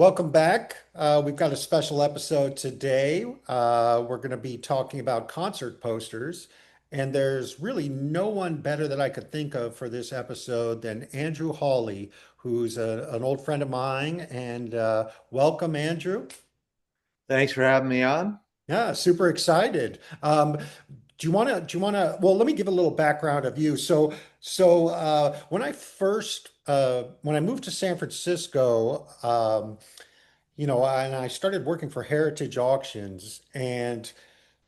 Welcome back. We've got a special episode today. We're going to be talking about concert posters, and there's really no one better that I could think of for this episode than Andrew Hawley, who's an old friend of mine. And welcome, Andrew. Thanks for having me on. Yeah, super excited. Well, let me give a little background of you. When I moved to San Francisco, and I started working for Heritage Auctions. And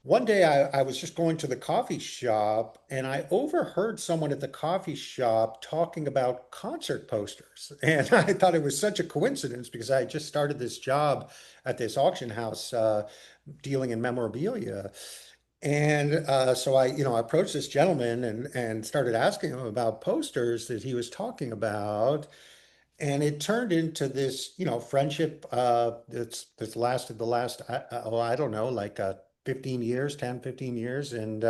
one day I was just going to the coffee shop and I overheard someone at the coffee shop talking about concert posters. And I thought it was such a coincidence because I had just started this job at this auction house dealing in memorabilia. And so I approached this gentleman and started asking him about posters that he was talking about. And it turned into this, friendship that's lasted the last, I don't know, like 15 years, 10, 15 years. And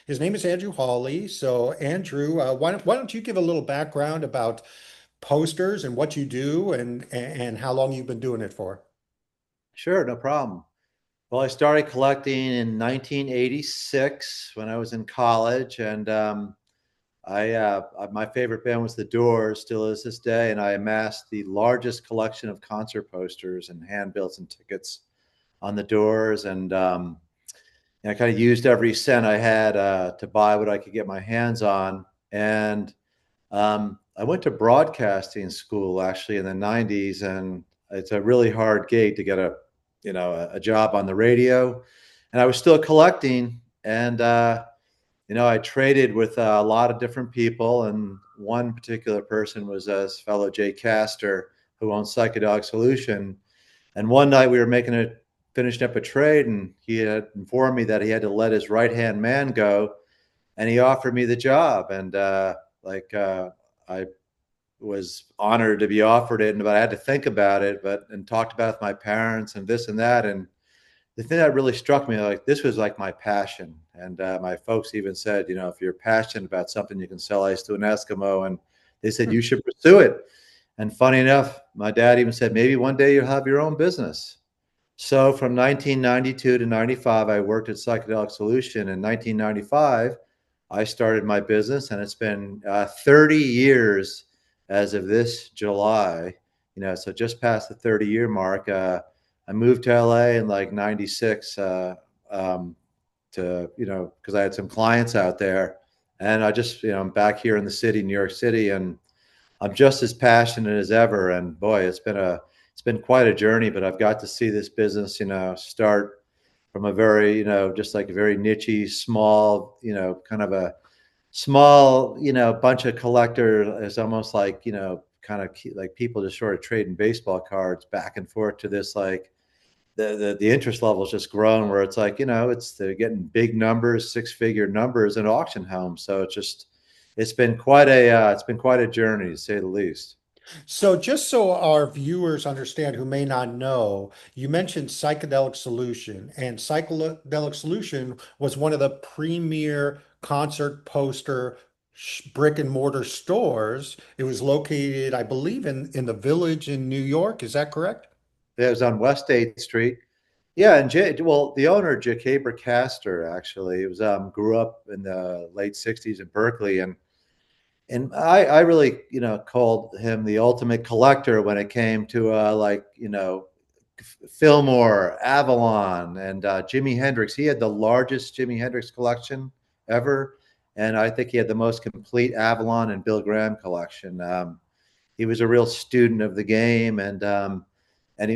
his name is Andrew Hawley. So, Andrew, why don't you give a little background about posters and what you do and how long you've been doing it for? Sure, no problem. Well, I started collecting in 1986 when I was in college, and my favorite band was The Doors, still is this day, and I amassed the largest collection of concert posters and handbills and tickets on The Doors, and I kind of used every cent I had to buy what I could get my hands on, and I went to broadcasting school actually in the 90s, and it's a really hard gig to get a job on the radio. And I was still collecting, and I traded with a lot of different people, and one particular person was this fellow Jay Castor who owns Psychedelic Solution. And one night we were finishing up a trade, and he had informed me that he had to let his right hand man go, and he offered me the job. And I was honored to be offered it, but I had to think about it, and talked about it with my parents and this and that. And the thing that really struck me, like this was like my passion. And my folks even said, if you're passionate about something, you can sell ice to an Eskimo. And they said you should pursue it. And funny enough, my dad even said maybe one day you'll have your own business. So from 1992 to 95, I worked at Psychedelic Solution. In 1995, I started my business, and it's been 30 years as of this July. So just past the 30-year mark. I moved to LA in like 96 because I had some clients out there. And I just, I'm back here in the city, New York City, and I'm just as passionate as ever. And boy, it's been quite a journey, but I've got to see this business, start from a very, just like a very nichey, small, kind of a small, bunch of collector. It's almost like, kind of like people just sort of trading baseball cards back and forth to this, like the interest level has just grown where it's like, they're getting big numbers, six-figure numbers in auction homes. So it's been quite a journey, to say the least. So, just so our viewers understand who may not know, you mentioned Psychedelic Solution, and Psychedelic Solution was one of the premier concert poster brick and mortar stores. It was located, I believe, in the Village in New York. Is that correct? It was on West 8th Street. Yeah, and the owner, Jacaber Castor, actually, it was grew up in the late '60s in Berkeley, and I really, called him the ultimate collector when it came to Fillmore, Avalon, and Jimi Hendrix. He had the largest Jimi Hendrix collection ever, and I think he had the most complete Avalon and Bill Graham collection. He was a real student of the game, and when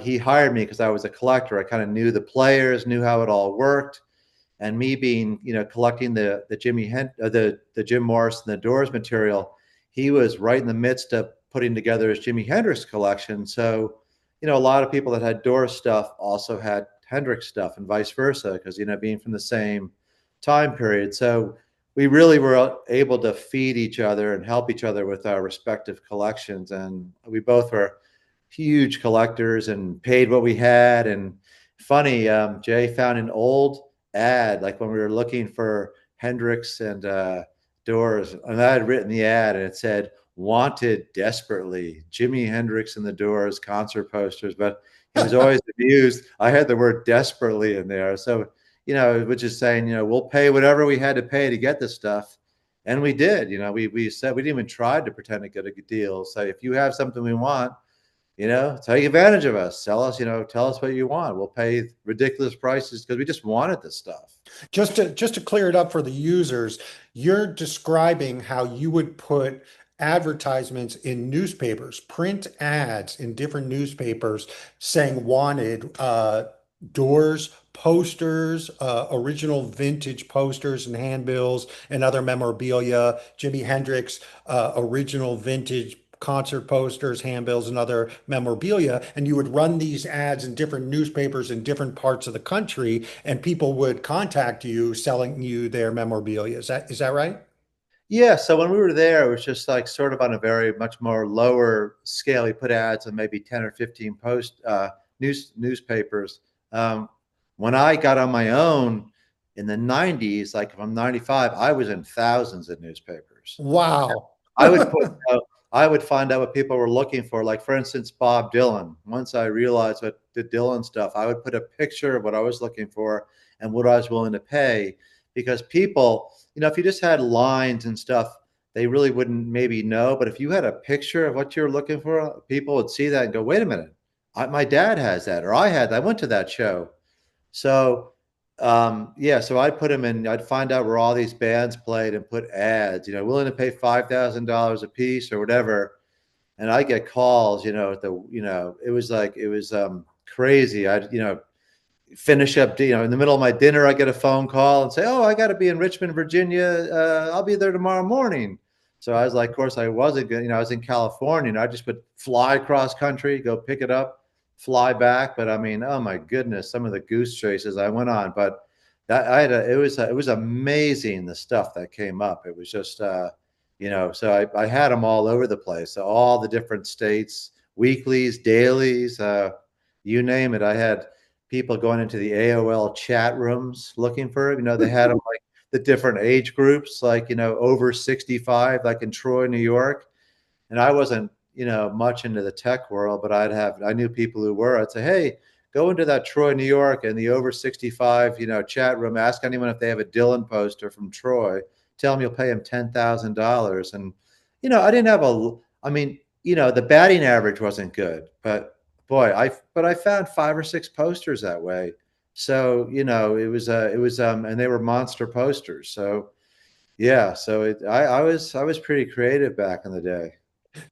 he hired me because I was a collector, I kind of knew the players, knew how it all worked, and me being collecting the Jim Morrison, the Doors material, he was right in the midst of putting together his Jimi Hendrix collection. So a lot of people that had Doors stuff also had Hendrix stuff, and vice versa, because being from the same time period. So we really were able to feed each other and help each other with our respective collections, and we both were huge collectors and paid what we had. And funny, Jay found an old ad, like when we were looking for Hendrix and Doors, and I had written the ad, and it said, wanted desperately, Jimi Hendrix in the Doors, concert posters, but he was always amused. I had the word desperately in there. So, which is saying, we'll pay whatever we had to pay to get this stuff. And we did, we said we didn't even try to pretend to get a good deal. So if you have something we want, take advantage of us. Sell us, tell us what you want. We'll pay ridiculous prices because we just wanted this stuff. Just to clear it up for the users, you're describing how you would put advertisements in newspapers, print ads in different newspapers saying wanted doors, posters, original vintage posters and handbills and other memorabilia, Jimi Hendrix, original vintage concert posters, handbills, and other memorabilia. And you would run these ads in different newspapers in different parts of the country, and people would contact you selling you their memorabilia. Is that right? Yeah, so when we were there, it was just like sort of on a very much more lower scale. We put ads in maybe 10 or 15 newspapers. Um, when I got on my own in the 90s, like if I'm 95, I was in thousands of newspapers. Wow. I would put, I would find out what people were looking for. Like for instance, Bob Dylan. Once I realized what the Dylan stuff, I would put a picture of what I was looking for and what I was willing to pay, because people, if you just had lines and stuff, they really wouldn't maybe know. But if you had a picture of what you're looking for, people would see that and go, "Wait a minute, my dad has that, or I had. I went to that show." So yeah, so I'd put them in, I'd find out where all these bands played and put ads, willing to pay $5,000 a piece or whatever. And I get calls, it was like, it was crazy. I'd, finish up, in the middle of my dinner, I get a phone call and say, "Oh, I got to be in Richmond, Virginia. I'll be there tomorrow morning." So I was like, of course I wasn't good. I was in California and I just would fly across country, go pick it up, fly back. But I mean, oh my goodness, some of the goose chases I went on, but that it was amazing, the stuff that came up. It was just, so I had them all over the place. So all the different states, weeklies, dailies, you name it. I had people going into the AOL chat rooms looking for it. They had them like the different age groups, like, over 65, like in Troy, New York. And I wasn't, much into the tech world, but I knew people who were. I'd say, "Hey, go into that Troy, New York and the over 65, chat room, ask anyone if they have a Dylan poster from Troy. Tell them you'll pay them $10,000. And, I didn't have I mean, the batting average wasn't good, but boy, I found 5 or 6 posters that way. So, and they were monster posters. So yeah, so I was pretty creative back in the day.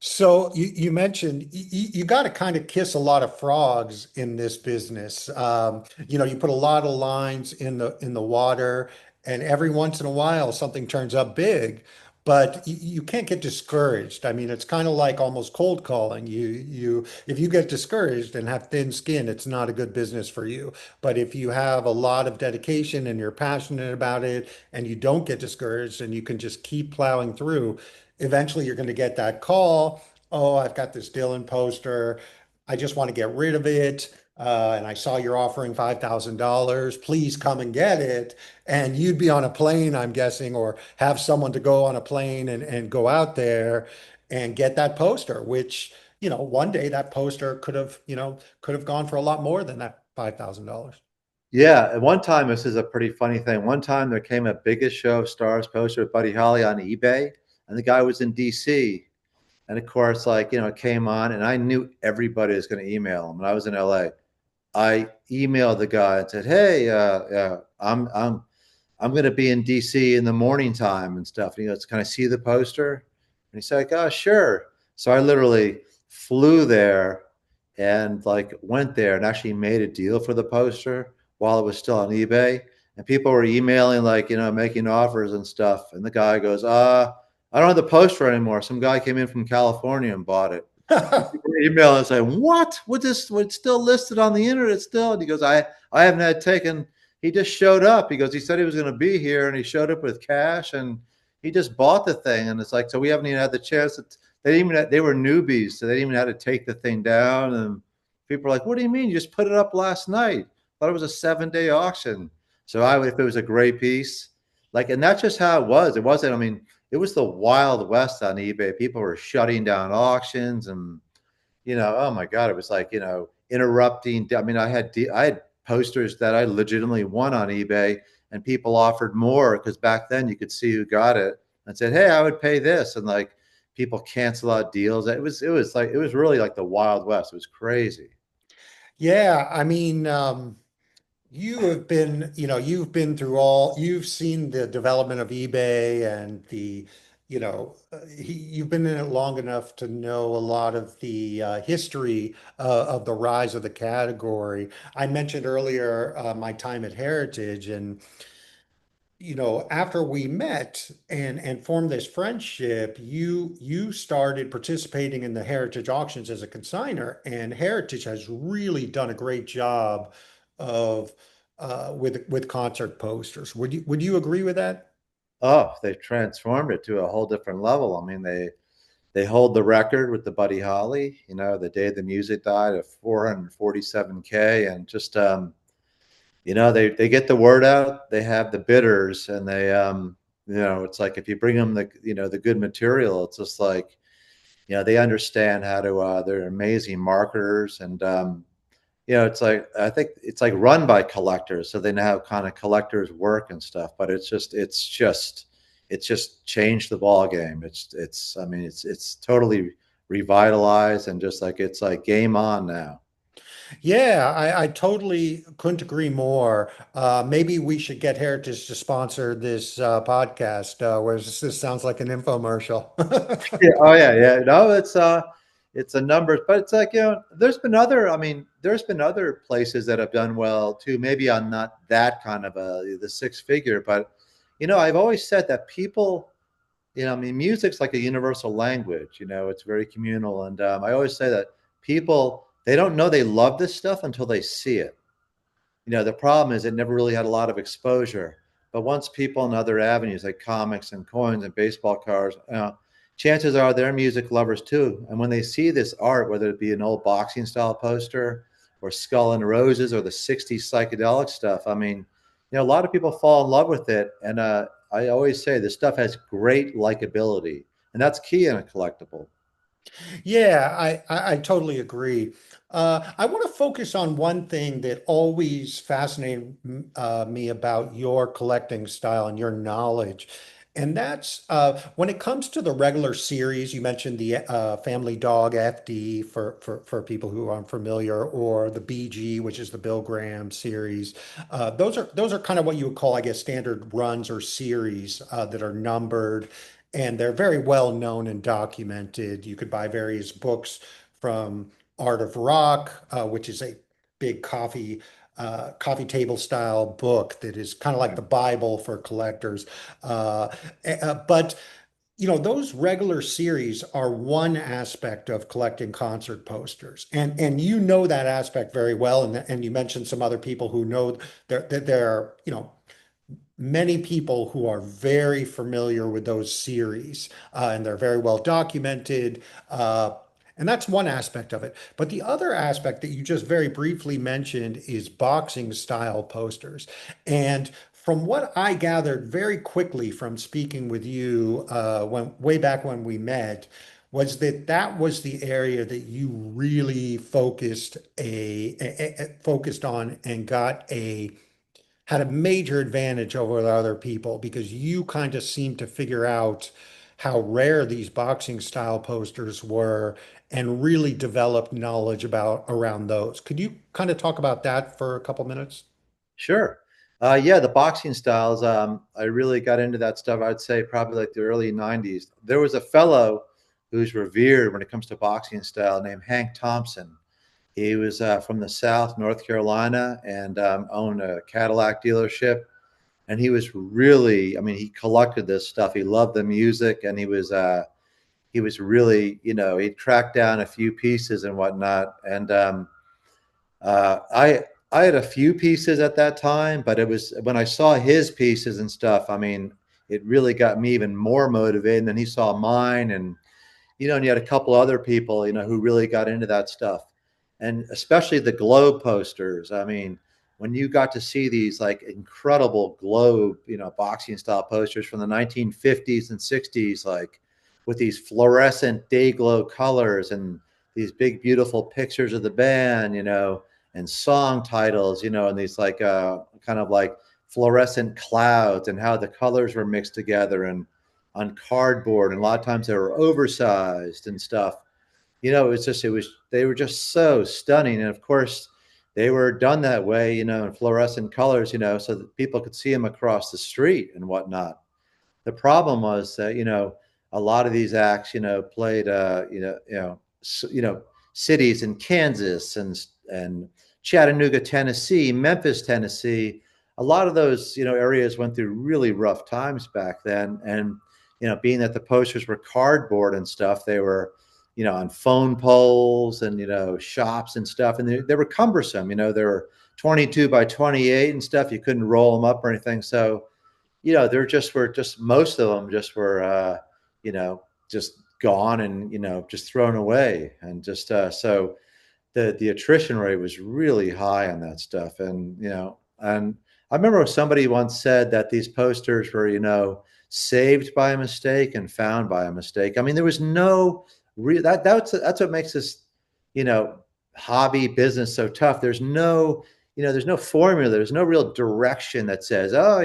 So you mentioned you got to kind of kiss a lot of frogs in this business. You put a lot of lines in the water, and every once in a while something turns up big, but you can't get discouraged. I mean, it's kind of like almost cold calling. If you get discouraged and have thin skin, it's not a good business for you. But if you have a lot of dedication and you're passionate about it, and you don't get discouraged, and you can just keep plowing through, eventually you're going to get that call. "Oh, I've got this Dylan poster. I just want to get rid of it. And I saw you're offering $5,000. Please come and get it." And you'd be on a plane, I'm guessing, or have someone to go on a plane and go out there and get that poster, which, one day that poster could have gone for a lot more than that $5,000. Yeah, at one time, this is a pretty funny thing. One time there came a Biggest Show of Stars poster with Buddy Holly on eBay, and the guy was in DC. And of course, like, it came on, and I knew everybody was going to email him. And I was in LA. I emailed the guy and said, "Hey, I'm going to be in DC in the morning time and stuff. Can I see the poster?" And he's like, "Oh, sure." So I literally flew there and like went there and actually made a deal for the poster while it was still on eBay. And people were emailing, like, making offers and stuff. And the guy goes, "I don't have the poster anymore. Some guy came in from California and bought it." Email and say, "What? What's still listed on the internet still?" And he goes, I haven't had taken. He just showed up. He goes, he said he was going to be here, and he showed up with cash, and he just bought the thing. And it's like, so we haven't even had the chance. They were newbies, so they didn't even have to take the thing down. And people are like, "What do you mean? You just put it up last night? Thought it was a 7 day auction." So if it was a great piece, like, and that's just how it was. It wasn't. I mean, it was the Wild West on eBay. People were shutting down auctions, and oh my God, it was like, interrupting. I mean, I had posters that I legitimately won on eBay, and people offered more because back then you could see who got it and said, "Hey, I would pay this," and like people cancel out deals. It was really like the Wild West. It was crazy. Yeah, I mean, you have been, you've been through you've seen the development of eBay and you've been in it long enough to know a lot of the history of the rise of the category. I mentioned earlier my time at Heritage, and after we met and formed this friendship, you started participating in the Heritage auctions as a consigner, and Heritage has really done a great job of with concert posters. Would you agree with that? Oh, they transformed it to a whole different level. I mean, they hold the record with the Buddy Holly. The day the music died at 447K, and just they get the word out. They have the bidders, and it's like if you bring them the good material, it's just like they understand how to. They're amazing marketers, and it's like I think it's like run by collectors, so they know how kind of collectors work and stuff. But it's just changed the ball game. I mean it's totally revitalized, and just like it's like game on now. Yeah, I totally couldn't agree more. Maybe we should get Heritage to sponsor this podcast, where this sounds like an infomercial. Yeah, oh yeah, yeah. No, it's a numbers, but it's like, there's been other places that have done well too, maybe on not that kind of the six figure, but I've always said that people, I mean, music's like a universal language, it's very communal. And I always say that people, they don't know they love this stuff until they see it. The problem is it never really had a lot of exposure. But once people in other avenues like comics and coins and baseball cards, chances are they're music lovers too. And when they see this art, whether it be an old boxing style poster or Skull and Roses or the 60s psychedelic stuff, I mean, a lot of people fall in love with it. And I always say this stuff has great likability, and that's key in a collectible. Yeah, I totally agree. I want to focus on one thing that always fascinated me about your collecting style and your knowledge. And that's when it comes to the regular series, you mentioned the Family Dog FD for people who aren't familiar, or the BG, which is the Bill Graham series. Those are kind of what you would call, I guess, standard runs or series that are numbered, and they're very well known and documented. You could buy various books from Art of Rock, which is a big coffee table style book that is kind of like the Bible for collectors. But those regular series are one aspect of collecting concert posters, and that aspect very well. And you mentioned some other people who know that there are many people who are very familiar with those series, and they're very well documented. And that's one aspect of it. But the other aspect that you just very briefly mentioned is boxing style posters. And from what I gathered very quickly from speaking with you way back when we met, was that was the area that you really focused on and had a major advantage over the other people, because you kind of seemed to figure out how rare these boxing style posters were and really developed knowledge about around those. Could you kind of talk about that for a couple minutes? Sure. Yeah, the boxing styles. I really got into that stuff. I'd say probably like the early 90s. There was a fellow who's revered when it comes to boxing style named Hank Thompson. He was from the South, North Carolina, and owned a Cadillac dealership. And he was really, I mean, he collected this stuff. He loved the music, and he was really, he tracked down a few pieces and whatnot. And I had a few pieces at that time, but it was when I saw his pieces and stuff. I mean, it really got me even more motivated. And then he saw mine, and you had a couple other people, who really got into that stuff, and especially the globe posters. I mean, when you got to see these like incredible globe, boxing style posters from the 1950s and 60s, like with these fluorescent day glow colors and these big beautiful pictures of the band, and song titles, and these like kind of like fluorescent clouds, and how the colors were mixed together and on cardboard, and a lot of times they were oversized and stuff. They were just so stunning. And of course, they were done that way, in fluorescent colors, so that people could see them across the street and whatnot. The problem was that, a lot of these acts, played, cities in Kansas and Chattanooga, Tennessee, Memphis, Tennessee. A lot of those, areas went through really rough times back then. And, being that the posters were cardboard and stuff, they were, on phone poles and, shops and stuff. And they were cumbersome, they were 22 by 28 and stuff. You couldn't roll them up or anything. So, there just were just most of them just were, just gone and, just thrown away. And just, so the attrition rate was really high on that stuff. And I remember somebody once said that these posters were, saved by a mistake and found by a mistake. I mean, there was no that's what makes this, you know, hobby business so tough. There's no formula. There's no real direction that says, oh,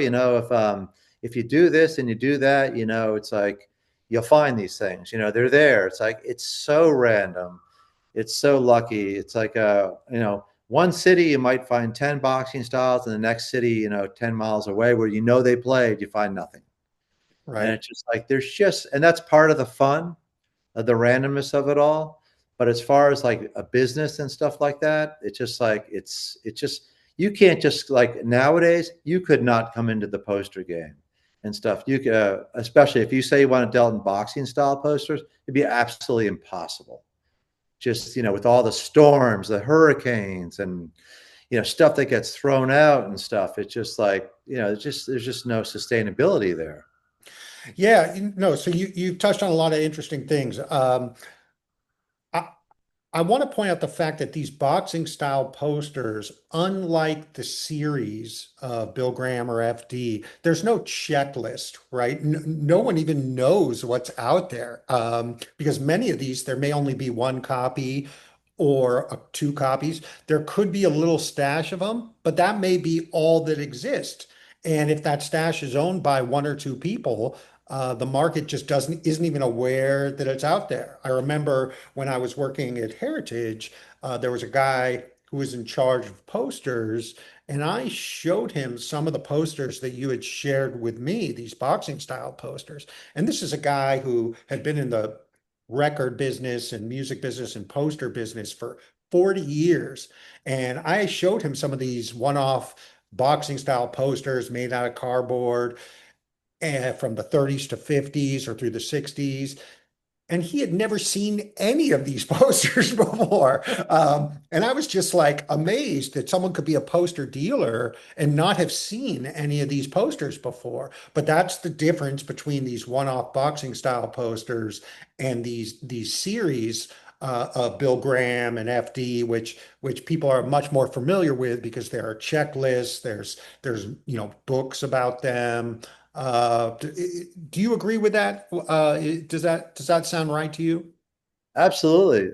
if you do this and you do that, it's like you'll find these things. They're there. It's like it's so random. It's so lucky. It's like one city you might find 10 boxing styles, and the next city, 10 miles away where they played, you find nothing. And Right. it's just like and that's part of the fun of the randomness of it all. But as far as like a business and stuff like that, it's just like it's just you can't just like nowadays you could not come into the poster game and stuff. You could, especially if you say you want to deal in boxing style posters, it'd be absolutely impossible. Just with all the storms, the hurricanes, and stuff that gets thrown out and stuff. It's just like there's just no sustainability there. Yeah, no, so you've touched on a lot of interesting things. I, I want to point out the fact that these boxing style posters, unlike the series of Bill Graham or FD, there's no checklist, right? No one even knows what's out there because many of these, there may only be one copy or two copies. There could be a little stash of them, but that may be all that exists. And if that stash is owned by one or two people, the market just isn't even aware that it's out there. I remember when I was working at Heritage, there was a guy who was in charge of posters, and I showed him some of the posters that you had shared with me, these boxing style posters. And this is a guy who had been in the record business and music business and poster business for 40 years. And I showed him some of these one-off boxing style posters made out of cardboard and from the 30s to 50s or through the 60s. And he had never seen any of these posters before. And I was just like amazed that someone could be a poster dealer and not have seen any of these posters before. But that's the difference between these one-off boxing style posters and these series of Bill Graham and FD, which people are much more familiar with because there are checklists, there's books about them. Do you agree with that? Does that sound right to you? Absolutely.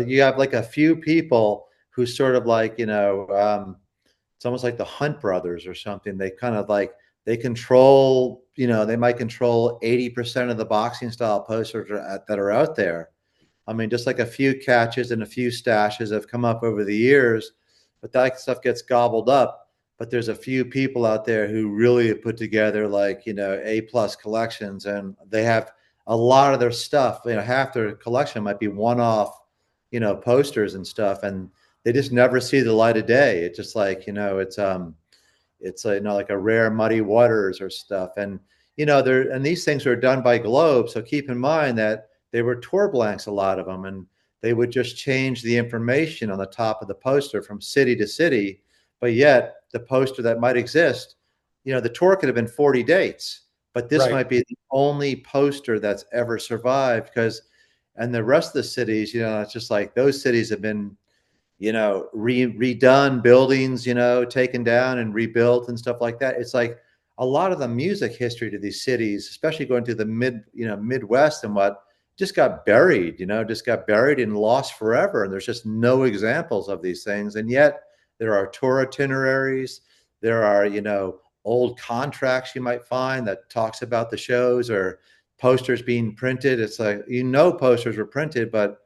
You have like a few people who sort of like, it's almost like the Hunt brothers or something. They kind of like, they control, they might control 80% of the boxing style posters that are out there. I mean, just like a few catches and a few stashes have come up over the years, but that stuff gets gobbled up. But there's a few people out there who really have put together like, A+ collections, and they have a lot of their stuff, half their collection might be one-off, posters and stuff, and they just never see the light of day. It's just like, it's like a rare muddy waters or stuff. And, and these things are done by Globe. So keep in mind that they were tour blanks, a lot of them, and they would just change the information on the top of the poster from city to city. But yet the poster that might exist, the tour could have been 40 dates, but this Right. might be the only poster that's ever survived and the rest of the cities, it's just like those cities have been, redone buildings, taken down and rebuilt and stuff like that. It's like a lot of the music history to these cities, especially going to the Midwest and what, just got buried, just got buried and lost forever. And there's just no examples of these things. And yet there are tour itineraries. There are, old contracts you might find that talks about the shows, or posters being printed. It's like, posters were printed, but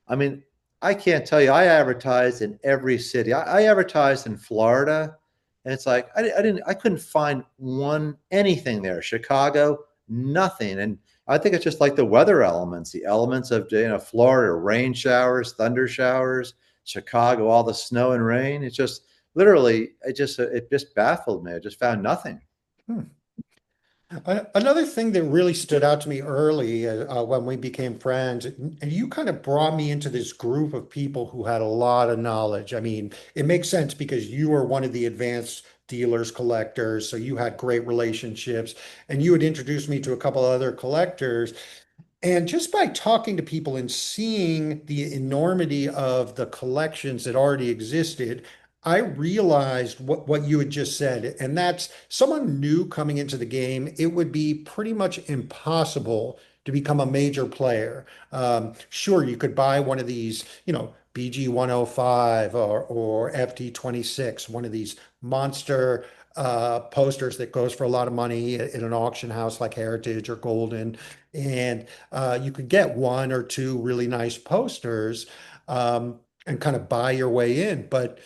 I mean, I can't tell you. I advertised in every city. I advertised in Florida, and it's like I couldn't find anything there. Chicago, nothing. And I think it's just like the weather elements, the elements of Florida, rain showers, thunder showers. Chicago, all the snow and rain. It's just literally, it just baffled me. I just found nothing. Hmm. Another thing that really stood out to me early when we became friends, and you kind of brought me into this group of people who had a lot of knowledge. I mean, it makes sense because you were one of the advanced dealers, collectors, so you had great relationships, and you had introduced me to a couple other collectors. And just by talking to people and seeing the enormity of the collections that already existed, I realized what you had just said. And that's someone new coming into the game, it would be pretty much impossible to become a major player. Sure, you could buy one of these, BG 105 or FT26, one of these monster posters that goes for a lot of money in an auction house like Heritage or Golden. And you could get one or two really nice posters and kind of buy your way in. But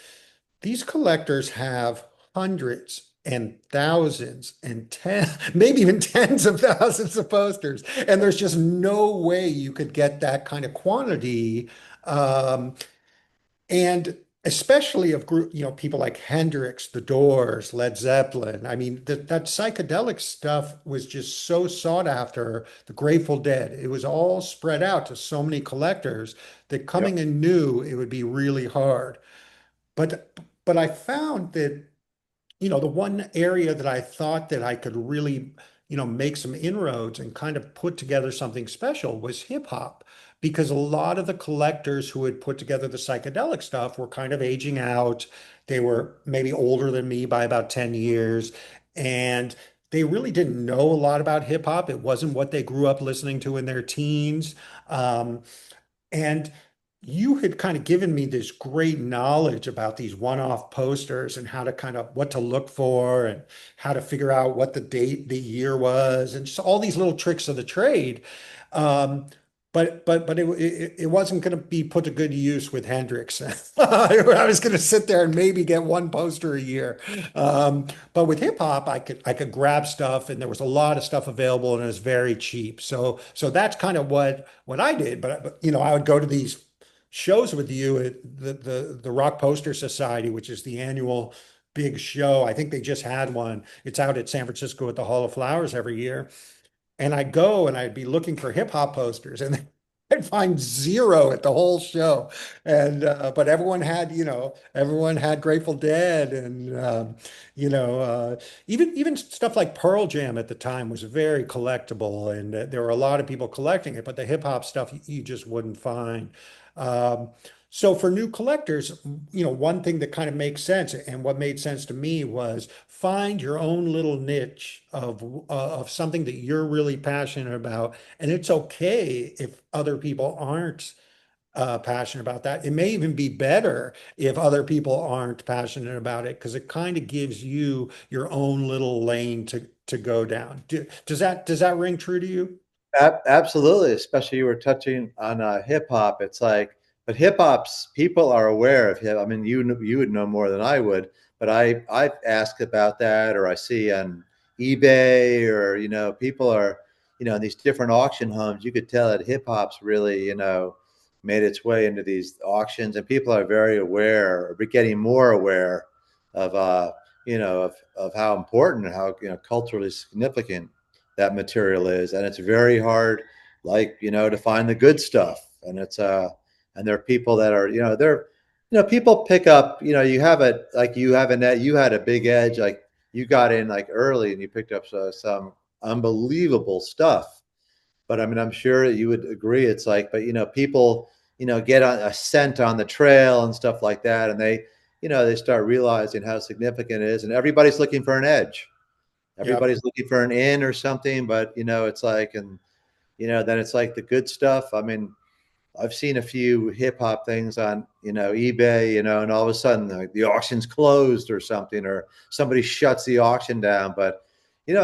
these collectors have hundreds and thousands and maybe even tens of thousands of posters. And there's just no way you could get that kind of quantity. Um, and especially of group, people like Hendrix, The Doors, Led Zeppelin. I mean, that psychedelic stuff was just so sought after. The Grateful Dead. It was all spread out to so many collectors that coming Yep. in new, it would be really hard. But I found that the one area that I thought that I could really, make some inroads and kind of put together something special was hip hop. Because a lot of the collectors who had put together the psychedelic stuff were kind of aging out. They were maybe older than me by about 10 years. And they really didn't know a lot about hip hop. It wasn't what they grew up listening to in their teens. Um, and you had kind of given me this great knowledge about these one-off posters and how to kind of what to look for and how to figure out what the date, the year was, and just all these little tricks of the trade. Um, but it wasn't going to be put to good use with Hendrix. I was going to sit there and maybe get one poster a year. But with hip hop, I could grab stuff, and there was a lot of stuff available, and it was very cheap. So that's kind of what I did. But I would go to these shows with you at the Rock Poster Society, which is the annual big show. I think they just had one. It's out at San Francisco at the Hall of Flowers every year. And I'd go and I'd be looking for hip hop posters, and I'd find zero at the whole show. And but everyone had Grateful Dead, and even stuff like Pearl Jam at the time was very collectible, and there were a lot of people collecting it. But the hip hop stuff you just wouldn't find. Um, so for new collectors, one thing that kind of makes sense, and what made sense to me was find your own little niche of something that you're really passionate about, and it's okay if other people aren't passionate about that. It may even be better if other people aren't passionate about it because it kind of gives you your own little lane to go down. Does that ring true to you? Absolutely, especially you were touching on hip hop. It's like, but hip hop's people are aware of hip. I mean, you would know more than I would, but I ask about that, or I see on eBay, or people are in these different auction homes. You could tell that hip hop's really made its way into these auctions, and people are very aware, or getting more aware of of how important and how culturally significant that material is, and it's very hard, like to find the good stuff. And it's and there are people that are people pick up, you have it, like you have a net, you had a big edge, like you got in like early and you picked up some unbelievable stuff. But I mean, I'm sure that you would agree, it's like, but people get on a scent on the trail and stuff like that. And they start realizing how significant it is. And everybody's looking for an edge. Yep. Everybody's looking for an in or something, but it's like, and then it's like the good stuff. I mean, I've seen a few hip hop things on, eBay, and all of a sudden the auction's closed or something, or somebody shuts the auction down. But,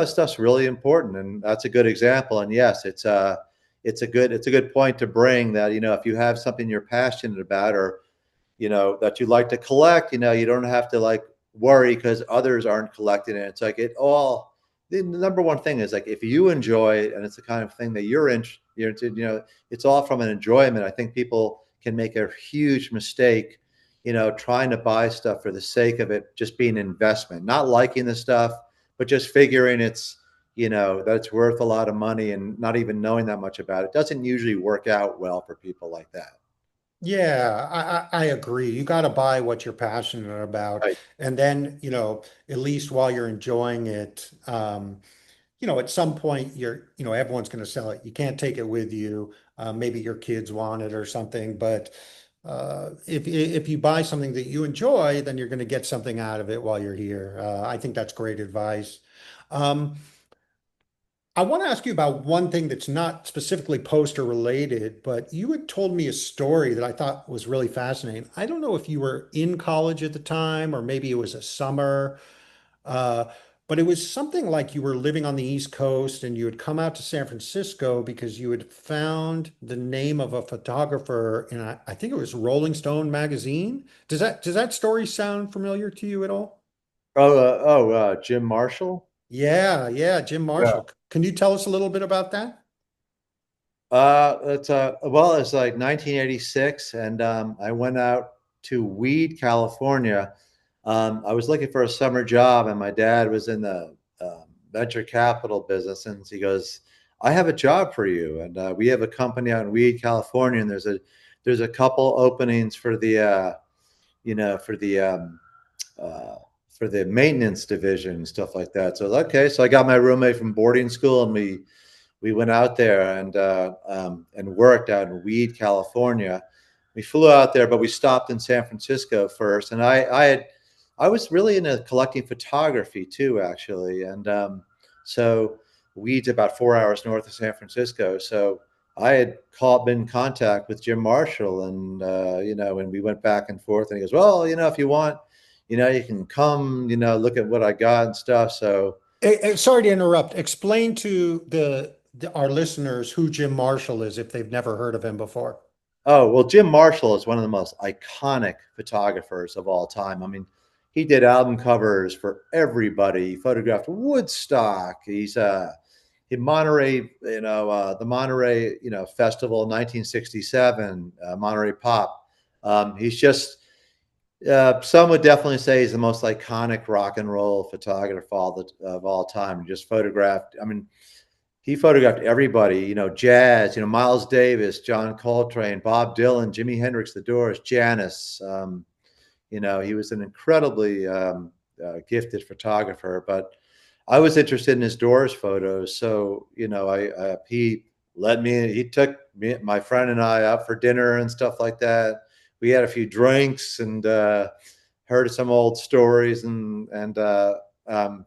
stuff's really important. And that's a good example. And yes, it's a good point to bring that, if you have something you're passionate about, or, that you like to collect, you don't have to like worry because others aren't collecting it. It's like the number one thing is like, if you enjoy it and it's the kind of thing that you're into, it's all from an enjoyment. I think people can make a huge mistake, trying to buy stuff for the sake of it just being an investment, not liking the stuff, but just figuring that it's worth a lot of money and not even knowing that much about it. It doesn't usually work out well for people like that. Yeah, I agree. You got to buy what you're passionate about. Right. And then, at least while you're enjoying it, at some point everyone's going to sell it. You can't take it with you. Maybe your kids want it or something, but if you buy something that you enjoy, then you're going to get something out of it while you're here. I think that's great advice. Um, I want to ask you about one thing that's not specifically poster related, but you had told me a story that I thought was really fascinating. I don't know if you were in college at the time or maybe it was a summer, uh, but it was something like you were living on the East Coast and you had come out to San Francisco because you had found the name of a photographer in, I think it was Rolling Stone magazine. Does that story sound familiar to you at all? Jim Marshall. Yeah, yeah, Jim Marshall. Can you tell us a little bit about that? It's like 1986, and I went out to Weed, California. I was looking for a summer job, and my dad was in the venture capital business, and he goes, "I have a job for you." And we have a company out in Weed, California, and there's a couple openings for the you know for the uh, for the maintenance division and stuff like that. So okay, so I got my roommate from boarding school, and we went out there and worked out in Weed, California. We flew out there, but we stopped in San Francisco first. And I was really into collecting photography too, actually. And so Weed's about 4 hours north of San Francisco. So I had been in contact with Jim Marshall, and and we went back and forth. And he goes, "Well, if you want, you can come, look at what I got and stuff." So Sorry to interrupt. Explain to our listeners who Jim Marshall is if they've never heard of him before. Oh, well, Jim Marshall is one of the most iconic photographers of all time. I mean, he did album covers for everybody. He photographed Woodstock. He Monterey, the Monterey, Festival, 1967, Monterey Pop. He's just some would definitely say he's the most iconic rock and roll photographer of all time. He just photographed. I mean, he photographed everybody, jazz, Miles Davis, John Coltrane, Bob Dylan, Jimi Hendrix, The Doors, Janis. He was an incredibly gifted photographer, but I was interested in his Doors photos. So, he took my friend and I out for dinner and stuff like that. We had a few drinks and heard some old stories. And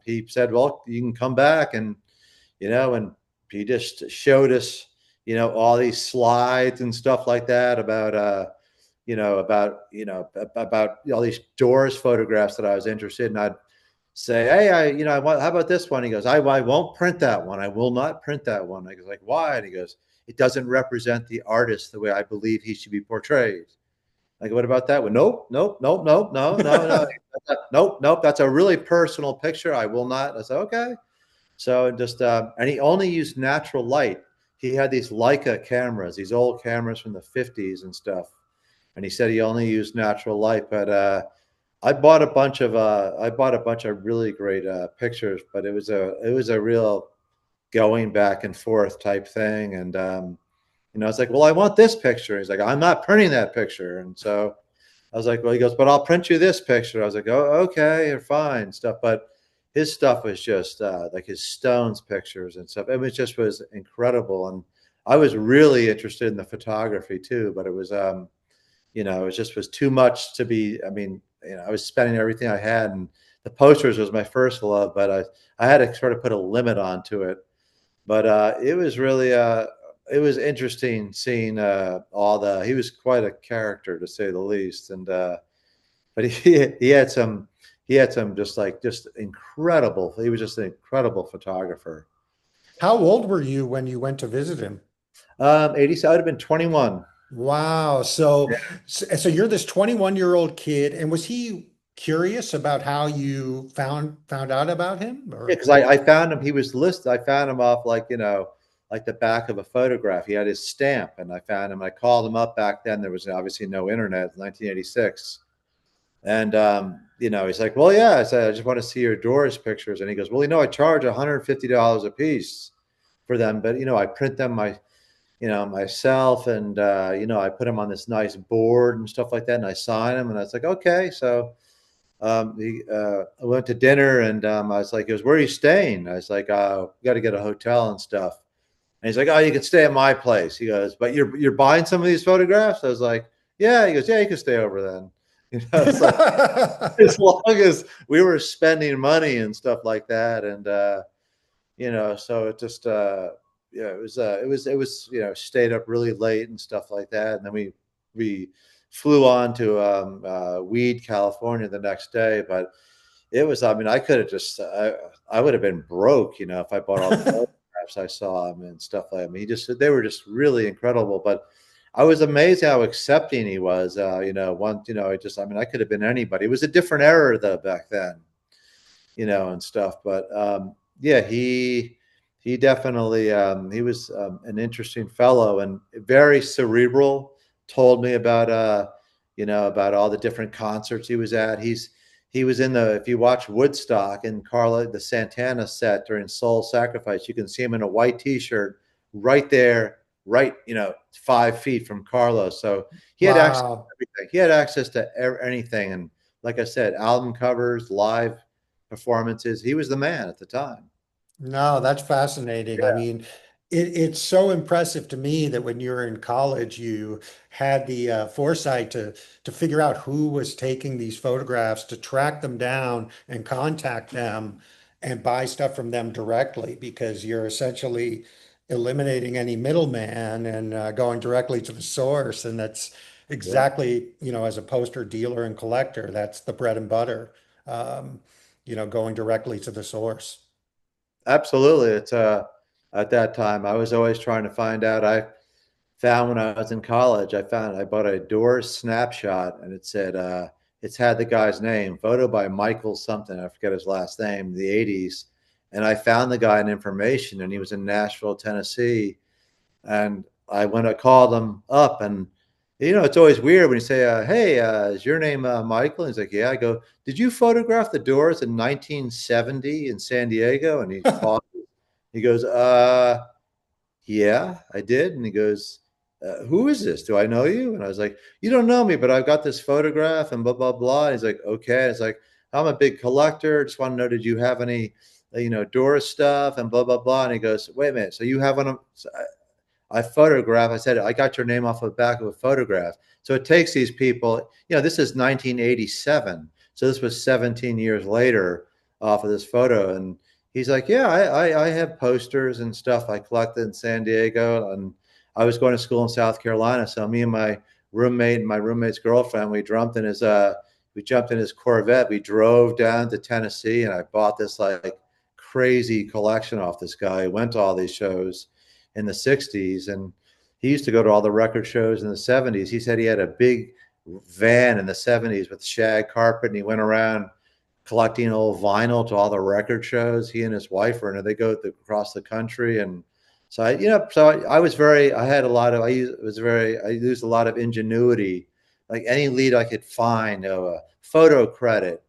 he said, "Well, you can come back." And he just showed us, all these slides and stuff like that about all these Doors photographs that I was interested in. I'd say, "Hey, how about this one?" He goes, I won't print that one. I will not print that one." I was like, "Why?" And he goes, "It doesn't represent the artist the way I believe he should be portrayed." I go, "What about that one?" "Nope, nope, nope, nope, no, no, no, nope, nope. That's a really personal picture. I will not." I said, "Okay." So just and he only used natural light. He had these Leica cameras, these old cameras from the 50s and stuff. And he said he only used natural light. But I bought a bunch of really great pictures, but it was a real going back and forth type thing. And it's like, "Well, I want this picture." He's like, "I'm not printing that picture." And so I was like, "Well," he goes, "but I'll print you this picture." I was like, "Oh, okay, you're fine," stuff. But his stuff was just like his Stones pictures and stuff. It was incredible. And I was really interested in the photography too, but it was it just was too much to be. I mean, I was spending everything I had, and the posters was my first love, but I had to sort of put a limit onto it. But it was really it was interesting seeing all the. He was quite a character to say the least, and but he had some just incredible. He was just an incredible photographer. How old were you when you went to visit him? 80. So I would have been 21. Wow. So you're this 21-year-old kid, and was he curious about how you found out about him? Yeah, Or because I found him. He was listed. I found him off like the back of a photograph. He had his stamp, and I found him. I called him up back then. There was obviously no internet, 1986. And he's like, "Well, yeah." I said, "I just want to see your Doors pictures." And he goes, "Well, I charge $150 a piece for them, but I print them myself, and I put them on this nice board and stuff like that, and I sign them." And I was like, "Okay." So I went to dinner, and I was like, he goes, "Where are you staying?" I was like, "We got to get a hotel and stuff." And he's like, "Oh, you can stay at my place." He goes, "But you're buying some of these photographs?" I was like, "Yeah." He goes, "Yeah, you can stay over then." It's like as long as we were spending money and stuff like that, and so it just yeah, it was stayed up really late and stuff like that, and then we flew on to Weed, California the next day. But it was, I mean, I could have just I would have been broke, if I bought all the photographs I saw him and stuff like that. I mean, they were just really incredible. But I was amazed how accepting he was. I mean, I could have been anybody. It was a different era though back then, and stuff. But yeah, he definitely he was an interesting fellow and very cerebral. Told me about about all the different concerts he was at. He was in the, if you watch Woodstock and Carla the Santana set during Soul Sacrifice, you can see him in a white T-shirt right there, right 5 feet from Carlos. So he had access to Wow. everything. He had access to anything, and like I said, album covers, live performances. He was the man at the time. No, that's fascinating. I Yeah, mean, it's so impressive to me that when you were in college, you had the foresight to figure out who was taking these photographs, to track them down and contact them and buy stuff from them directly, because you're essentially eliminating any middleman and going directly to the source. And that's yeah, exactly, as a poster dealer and collector, that's the bread and butter, going directly to the source. absolutely. It's at that time I was always trying to find out. I found when I was in college, I bought a Doors snapshot, and it said it's had the guy's name, photo by Michael something. I forget his last name, the 80s. And I found the guy in information, and he was in Nashville, Tennessee. And I called him up, and it's always weird when you say, "Hey, is your name Michael?" And he's like, "Yeah." I go, "Did you photograph the Doors in 1970 in San Diego?" And he paused. He goes, "Yeah, I did." And he goes, "Who is this? Do I know you?" And I was like, "You don't know me, but I've got this photograph and blah blah blah." And he's like, "Okay." It's like, "I'm a big collector. Just want to know, did you have any, Doors stuff and blah blah blah?" And he goes, "Wait a minute. So you have one?" So I photograph. I said, "I got your name off the back of a photograph." So it takes these people, this is 1987. So this was 17 years later off of this photo. And he's like, "Yeah, I have posters and stuff I collected in San Diego. And I was going to school in South Carolina. So me and my roommate and my roommate's girlfriend, we jumped in his Corvette. We drove down to Tennessee, and I bought this like crazy collection off this guy. Went to all these shows in the 60s, and he used to go to all the record shows in the 70s. He said he had a big van in the 70s with shag carpet, and he went around collecting old vinyl to all the record shows. He and his wife were in it. They go across the country. And so I was very, I had a lot of, I used a lot of ingenuity, like any lead I could find, a photo credit,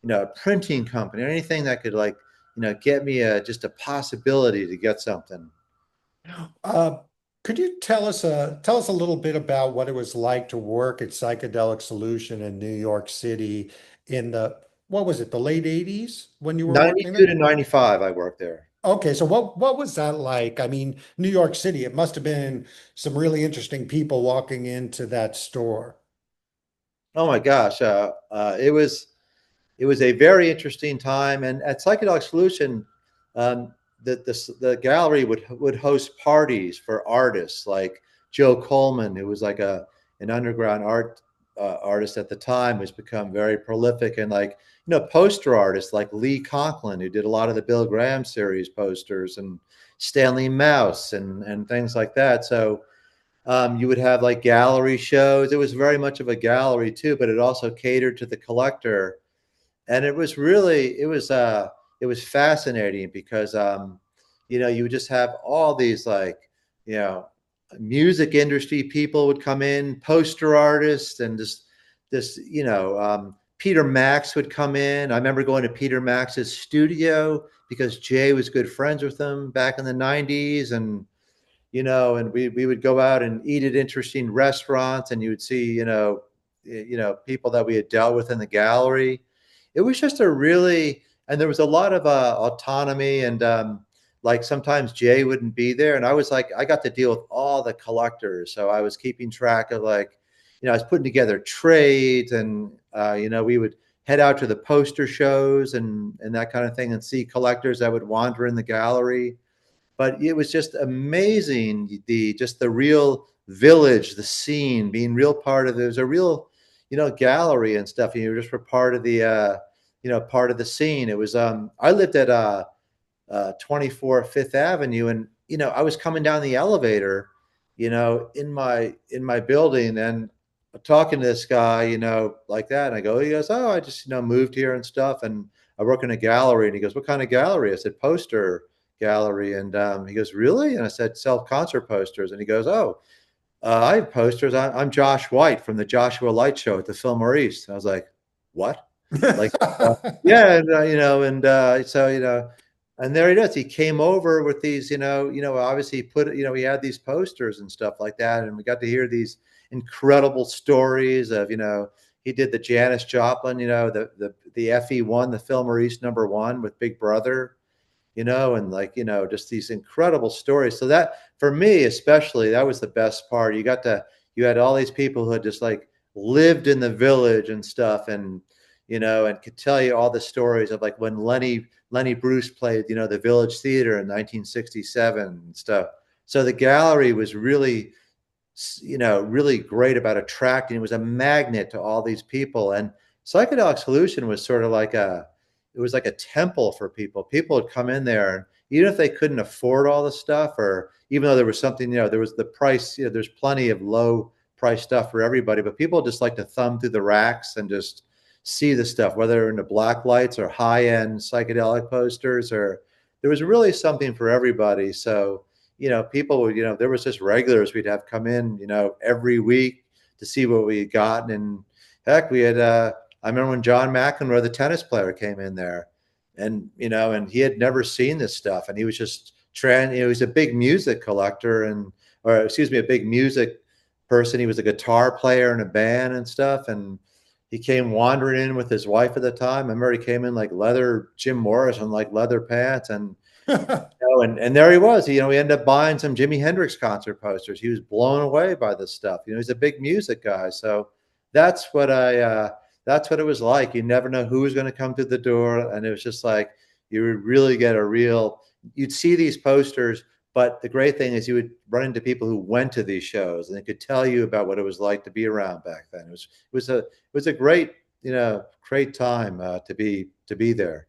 a printing company, or anything that could get me just a possibility to get something. Uh, could you tell us a little bit about what it was like to work at Psychedelic Solution in New York City in the, what was it, the late 80s when you were working 92 there? to 95, I worked there. Okay, so what was that like? I mean, New York City, it must have been some really interesting people walking into that store. Oh my gosh, it was a very interesting time. And at Psychedelic Solution, um, the gallery would host parties for artists like Joe Coleman, who was like a an underground artist at the time, who's become very prolific, and like poster artists like Lee Conklin, who did a lot of the Bill Graham series posters, and Stanley Mouse and things like that. So you would have like gallery shows. It was very much of a gallery too, but it also catered to the collector, and it was fascinating because you would just have all these like you know music industry people would come in, poster artists, and just this Peter Max would come in. I remember going to Peter Max's studio because Jay was good friends with him back in the 90s. And we would go out and eat at interesting restaurants, and you would see people that we had dealt with in the gallery. It was just a really, and there was a lot of autonomy, and like sometimes Jay wouldn't be there, and I was like, I got to deal with all the collectors, so I was keeping track of like, I was putting together trades, and we would head out to the poster shows and that kind of thing, and see collectors that would wander in the gallery. But it was just amazing, the real village, the scene, being real part of it. It was a real gallery and stuff. You just were part of the part of the scene. It was I lived at 24 Fifth Avenue, and I was coming down the elevator, in my building, and talking to this guy, like that. And I go, he goes, oh, I just moved here and stuff, and I work in a gallery. And he goes, what kind of gallery? I said, poster gallery. And he goes, really? And I said, sell concert posters. And he goes, oh, I have posters. I'm Josh White from the Joshua Light Show at the Fillmore East. And I was like, what? Like, yeah, and so and there he does. He came over with these, obviously he put, he had these posters and stuff like that, and we got to hear these incredible stories of, he did the Janis Joplin, the FE1, the Fillmore East #1 with Big Brother, and like, just these incredible stories. So that, for me, especially, that was the best part. You had all these people who had just like lived in the village and stuff, and could tell you all the stories of like when Lenny Bruce played, the Village Theater in 1967 and stuff. So the gallery was really, really great about attracting. It was a magnet to all these people. And Psychedelic Solution was sort of like it was like a temple for people. People would come in there, and even if they couldn't afford all the stuff, or even though there was something, there was the price, there's plenty of low price stuff for everybody, but people just like to thumb through the racks and just see the stuff, whether in the black lights or high end psychedelic posters, or there was really something for everybody. So, people would, there was just regulars we'd have come in, every week to see what we had gotten. And heck, we had, I remember when John McEnroe, the tennis player, came in there, and he had never seen this stuff, and he was just trying. He's a big music collector, or excuse me, a big music person. He was a guitar player in a band and stuff, and he came wandering in with his wife at the time. I remember he came in like leather Jim Morrison, like leather pants, and and there he was. He ended up buying some Jimi Hendrix concert posters. He was blown away by this stuff. He's a big music guy. So that's what that's what it was like. You never know who was going to come through the door, and it was just like you would really get a real. You'd see these posters, but the great thing is you would run into people who went to these shows, and they could tell you about what it was like to be around back then. It was a great great time to be there.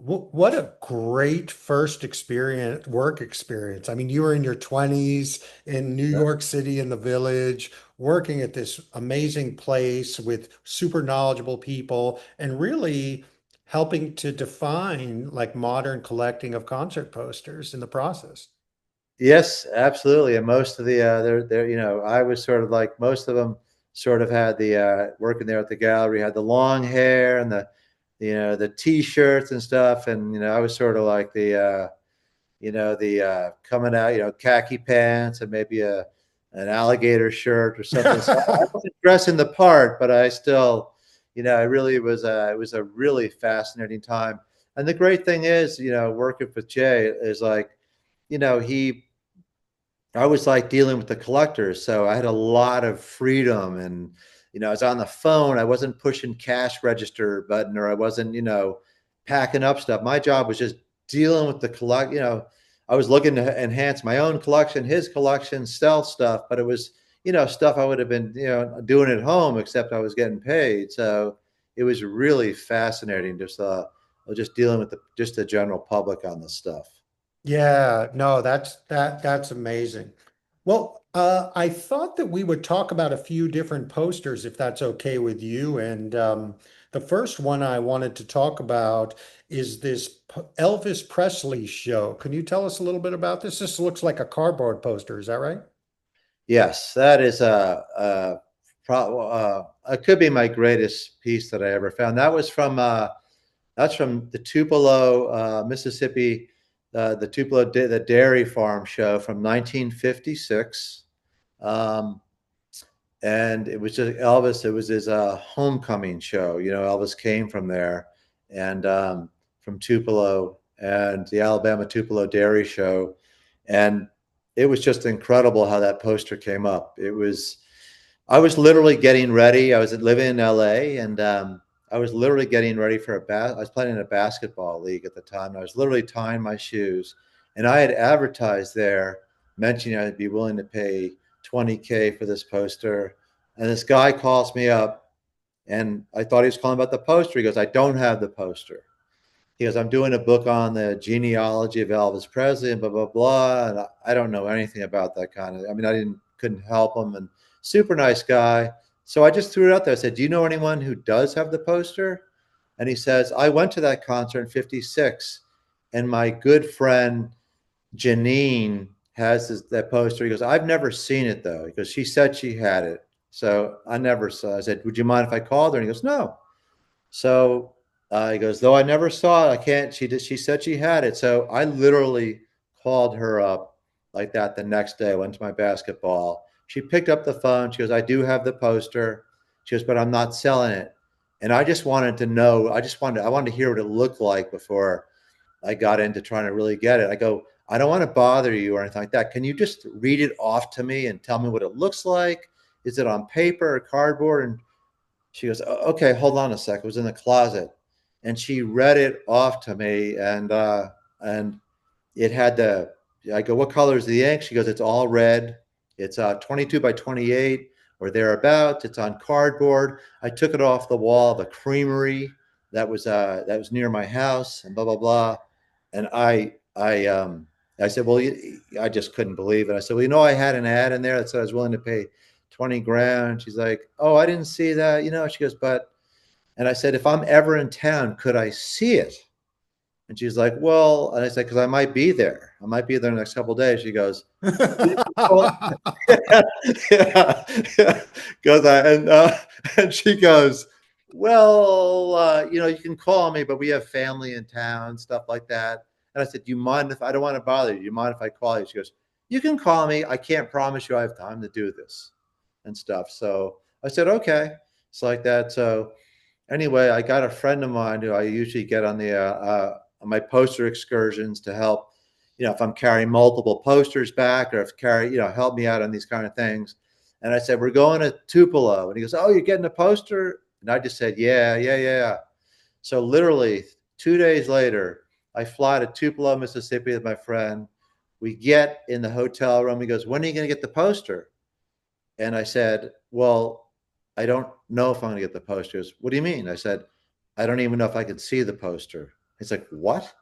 What a great first experience, work experience. I mean, you were in your 20s in New Yeah. York City in the Village, working at this amazing place with super knowledgeable people and really helping to define like modern collecting of concert posters in the process. Yes, absolutely. And most of the they're I was sort of like most of them sort of had the working there at the gallery had the long hair and the t-shirts and stuff, and I was sort of like the coming out, khaki pants and maybe an alligator shirt or something. So I wasn't dressing the part, but I still, it really was it was a really fascinating time. And the great thing is, working with Jay is like, he I was like dealing with the collectors, so I had a lot of freedom, and I was on the phone. I wasn't pushing cash register button, or I wasn't, packing up stuff. My job was just dealing with the collect. I was looking to enhance my own collection, his collection, sell stuff, but it was, stuff I would have been, doing at home, except I was getting paid. So it was really fascinating, just dealing with just the general public on this stuff. Yeah, no, that's amazing. Well, I thought that we would talk about a few different posters, if that's okay with you. And the first one I wanted to talk about is this Elvis Presley show. Can you tell us a little bit about this? This looks like a cardboard poster, is that right? Yes, that is it could be my greatest piece that I ever found. That's from the Tupelo, Mississippi, the Tupelo the Dairy Farm show from 1956. Um, and it was just Elvis. It was his homecoming show. Elvis came from there, and from Tupelo, and the Alabama Tupelo Dairy Show, and it was just incredible how that poster came up. I was literally getting ready. I was living in LA, and I was literally getting ready for I was playing in a basketball league at the time. And I was literally tying my shoes, and I had advertised there, mentioning I'd be willing to pay 20K for this poster. And this guy calls me up, and I thought he was calling about the poster. He goes, "I don't have the poster." He goes, "I'm doing a book on the genealogy of Elvis Presley and blah, blah, blah. And I don't know anything about that kind of, I mean, couldn't help him, and super nice guy. So I just threw it out there. I said, "Do you know anyone who does have the poster?" And he says, "I went to that concert in 56, and my good friend Janine has that poster." He goes, "I've never seen it though." He goes, "She said she had it." So I never saw it. I said, "Would you mind if I called her?" And he goes, "No." So he goes, "Though I never saw it, I can't." She said she had it. So I literally called her up like that the next day. I went to my basketball. She picked up the phone. She goes, "I do have the poster." She goes, "But I'm not selling it." And I just wanted to know. I wanted to hear what it looked like before I got into trying to really get it. I go, "I don't want to bother you or anything like that. Can you just read it off to me and tell me what it looks like? Is it on paper or cardboard?" And she goes, "Okay, hold on a sec." It was in the closet, and she read it off to me, and it had the. I go, "What color is the ink?" She goes, "It's all red. It's 22 by 28 or thereabouts. It's on cardboard. I took it off the wall of a creamery that was near my house, and blah blah blah." And I said, "Well, I just couldn't believe it." I said, "Well, I had an ad in there that said I was willing to pay 20 grand." She's like, "Oh, I didn't see that." She goes, "But," and I said, "If I'm ever in town, could I see it?" And she's like, "Well," and I said, "Because I might be there. I might be there in the next couple of days." She goes, "Well," yeah, yeah. Goes, and she goes, "Well, you can call me, but we have family in town, stuff like that." And I said, "Do you mind if I don't want to bother you? Do you mind if I call you?" She goes, "You can call me. I can't promise you I have time to do this and stuff." So I said, "Okay." It's like that. So anyway, I got a friend of mine who I usually get on my poster excursions to help, if I'm carrying multiple posters back, or if help me out on these kind of things. And I said, "We're going to Tupelo." And he goes, "Oh, you're getting a poster?" And I just said, "Yeah, yeah, yeah." So literally 2 days later, I fly to Tupelo, Mississippi with my friend. We get in the hotel room. He goes, "When are you going to get the poster?" And I said, "Well, I don't know if I'm going to get the poster." He goes, "What do you mean?" I said, "I don't even know if I can see the poster." He's like, "What?"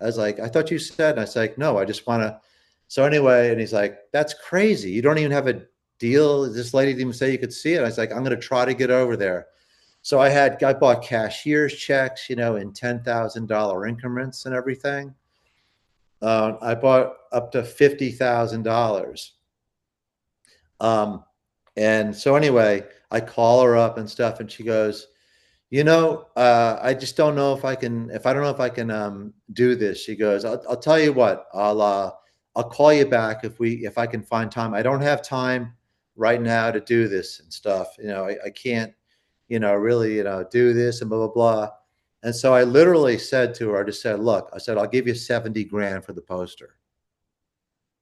I was like, "I thought you said." And I was like, "No, I just want to." So anyway, and he's like, "That's crazy. You don't even have a deal. This lady didn't even say you could see it." I was like, "I'm going to try to get over there." So I bought cashier's checks, in $10,000 increments and everything. I bought up to $50,000. Um, and so anyway, I call her up and stuff, and she goes, "I just don't know if I don't know if I can do this." She goes, I'll tell you what, I'll call you back if I can find time. I don't have time right now to do this and stuff. I can't, really, do this and blah, blah, blah." And so I literally said to her, I just said, look, I said, I'll give you 70 grand for the poster.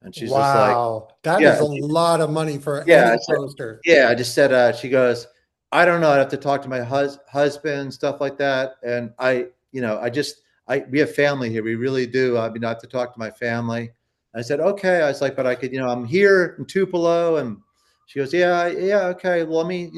And she's just like, Wow, that yeah, is a lot of money for yeah. I any said, poster. yeah, I just said, she goes, I don't know. I have to talk to my husband, stuff like that. And we have family here. We really do. I mean, I have to talk to my family. I said, okay. I was like, but I could, I'm here in Tupelo. And she goes, yeah, yeah, okay. Well, let me,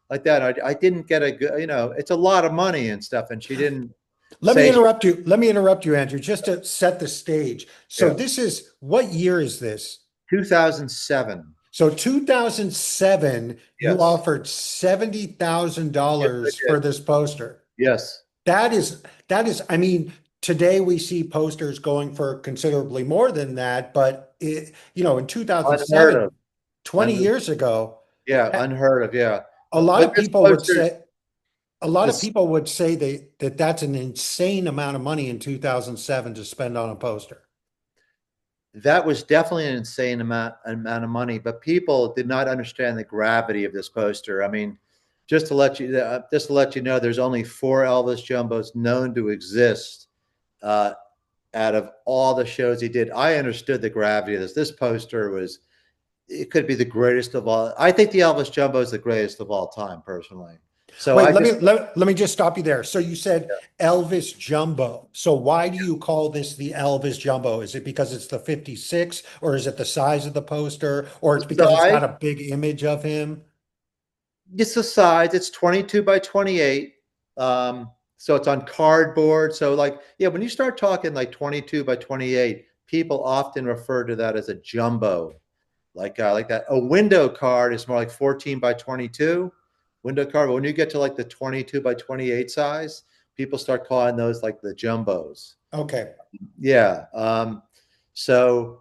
like that. I didn't get a good, it's a lot of money and stuff. And she didn't Let me say, interrupt you. Let me interrupt you, Andrew, just to set the stage. So yeah, this is what year is this? 2007. So 2007, you Yes. offered Yes, I $70,000 did. for this poster. Yes. I mean, today we see posters going for considerably more than that, but in Unheard of. 2007, 20 Un- years ago, yeah, that- unheard of. Yeah. a lot But of this people would poster, say a lot of this people would say that that's an insane amount of money in 2007 to spend on a poster. that was definitely an insane amount of money, but people did not understand the gravity of this poster. I mean, just to let you know, there's only four Elvis jumbos known to exist uh, out of all the shows he did. I understood the gravity of this. This poster was it could be the greatest of all. I think the Elvis jumbo is the greatest of all time, personally. So Wait, I just let me just stop you there. So you said Elvis Jumbo. So why do you call this the Elvis Jumbo? Is it because it's the 56 or is it the size of the poster or it's because it's size. got a big image of him? It's the size. It's 22 by 28. So it's on cardboard. So like, yeah, when you start talking like 22 by 28, people often refer to that as a jumbo, like that. A window card is more like 14 by 22 window card. But when you get to like the 22 by 28 size, people start calling those like the jumbos. Okay. Yeah. So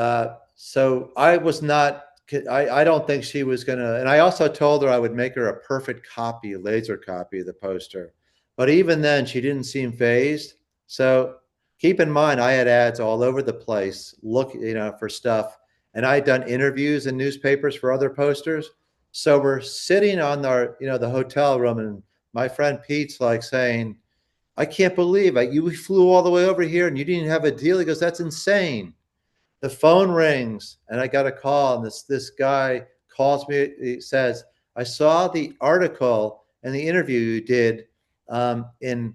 I was not. I don't think she was gonna. And I also told her I would make her a perfect copy, laser copy of the poster. But even then, she didn't seem phased. So keep in mind, I had ads all over the place, for stuff, and I had done interviews in newspapers for other posters. So we're sitting on the hotel room, and my friend Pete's like saying, I can't believe it. You flew all the way over here and you didn't have a deal. He goes, that's insane. The phone rings and I got a call, and this guy calls me. He says, I saw the article and the interview you did in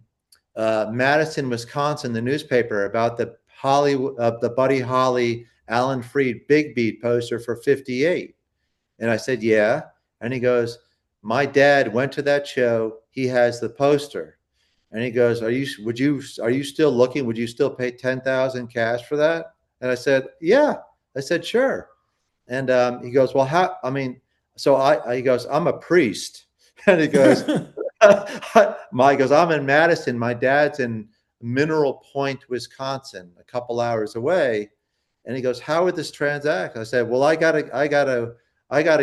Madison, Wisconsin, the newspaper about the Buddy Holly, Alan Freed Big Beat poster for 58. And I said, yeah. And he goes, my dad went to that show. He has the poster. And he goes, are you still looking? Would you still pay 10,000 cash for that? And I said, yeah. I said, sure. And he goes, well, how, I mean, he goes, I'm a priest. And he goes, he goes, I'm in Madison. My dad's in Mineral Point, Wisconsin, a couple hours away. And he goes, how would this transact? I said, well, I gotta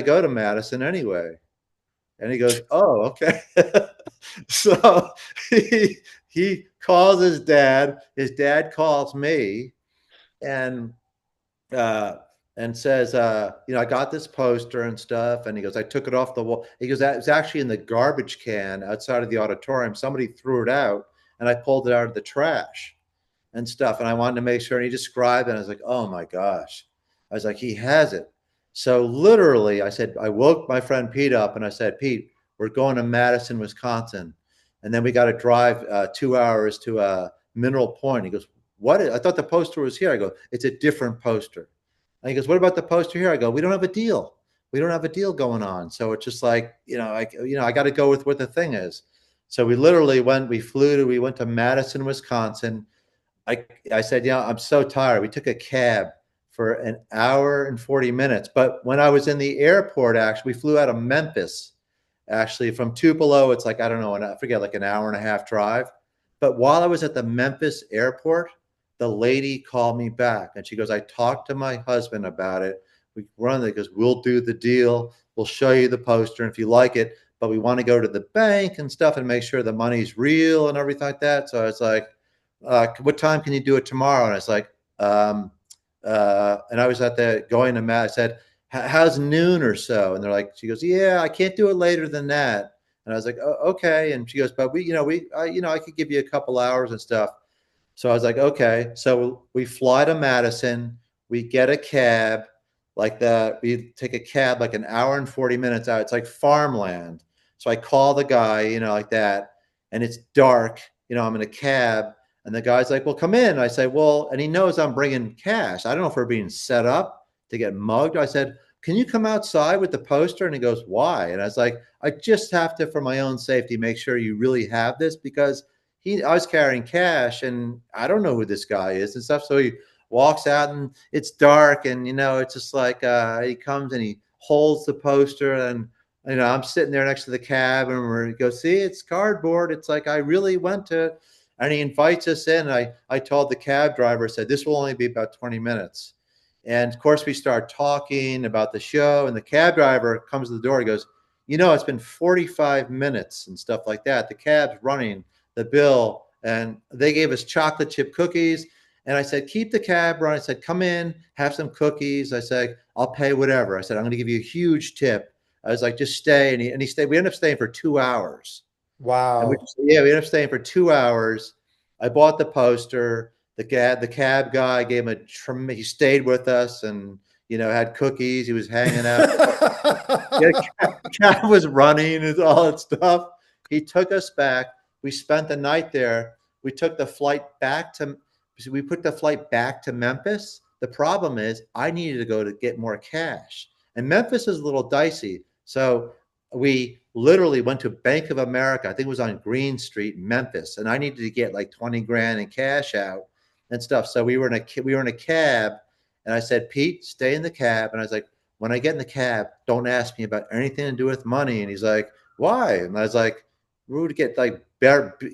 go to Madison anyway. And he goes, oh, okay. So he he calls his dad. His dad calls me and uh, and says, I got this poster and stuff. And he goes, I took it off the wall. He goes, that was actually in the garbage can outside of the auditorium. Somebody threw it out, and I pulled it out of the trash and stuff. And I wanted to make sure. And he described it. And I was like, oh my gosh. I was like, he has it. So literally, I woke my friend Pete up and I said, Pete, we're going to Madison, Wisconsin. And then we got to drive 2 hours to Mineral Point. He goes, what? I thought the poster was here. I go, it's a different poster. And he goes, what about the poster here? I go, we don't have a deal. We don't have a deal going on. So it's just like, I got to go with what the thing is. So we literally we went to Madison, Wisconsin. I said, I'm so tired. We took a cab for an hour and 40 minutes. But when I was in the airport, actually, we flew out of Memphis. Actually, from Tupelo, it's like, I don't know, I forget, like an hour and a half drive. But while I was at the Memphis airport, the lady called me back and she goes, I talked to my husband about it. We run it because we'll do the deal. We'll show you the poster. And if you like it, but we want to go to the bank and stuff and make sure the money's real and everything like that. So I was like, what time can you do it tomorrow? And I was like, and I was at the going to Matt. I said, how's noon or so? And they're like, she goes, yeah, I can't do it later than that. And I was like, oh, okay. And she goes, but I could give you a couple hours and stuff. So I was like, okay. So we fly to Madison, we get a cab like that. We take a cab like an hour and 40 minutes out. It's like farmland. So I call the guy, like that, and it's dark. I'm in a cab, and the guy's like, well, come in. I say, well, and he knows I'm bringing cash. I don't know if we're being set up to get mugged. I said, can you come outside with the poster? And he goes, why? And I was like, I just have to, for my own safety, make sure you really have this, because I was carrying cash and I don't know who this guy is and stuff. So he walks out and it's dark, and it's just like he comes and he holds the poster, and I'm sitting there next to the cab, and he goes, see, it's cardboard. It's like I really went to, and he invites us in. I told the cab driver, I said, this will only be about 20 minutes. And of course we start talking about the show, and the cab driver comes to the door. He goes, it's been 45 minutes and stuff like that. The cab's running the bill, and they gave us chocolate chip cookies. And I said, keep the cab running. I said, come in, have some cookies. I said, I'll pay whatever. I said, I'm going to give you a huge tip. I was like, just stay. And he stayed. We ended up staying for 2 hours. And Wow. we ended up staying for 2 hours. I bought the poster. The cab guy gave him he stayed with us, and had cookies. He was hanging out. Yeah, cab was running and all that stuff. He took us back. We spent the night there. We took the flight back to. We put the flight back to Memphis. The problem is I needed to go to get more cash, and Memphis is a little dicey. So we literally went to Bank of America. I think it was on Green Street, Memphis, and I needed to get like 20 grand in cash out and stuff. So we were in a cab, and I said, Pete, stay in the cab. And I was like, when I get in the cab, don't ask me about anything to do with money. And he's like, why? And I was like, we would get like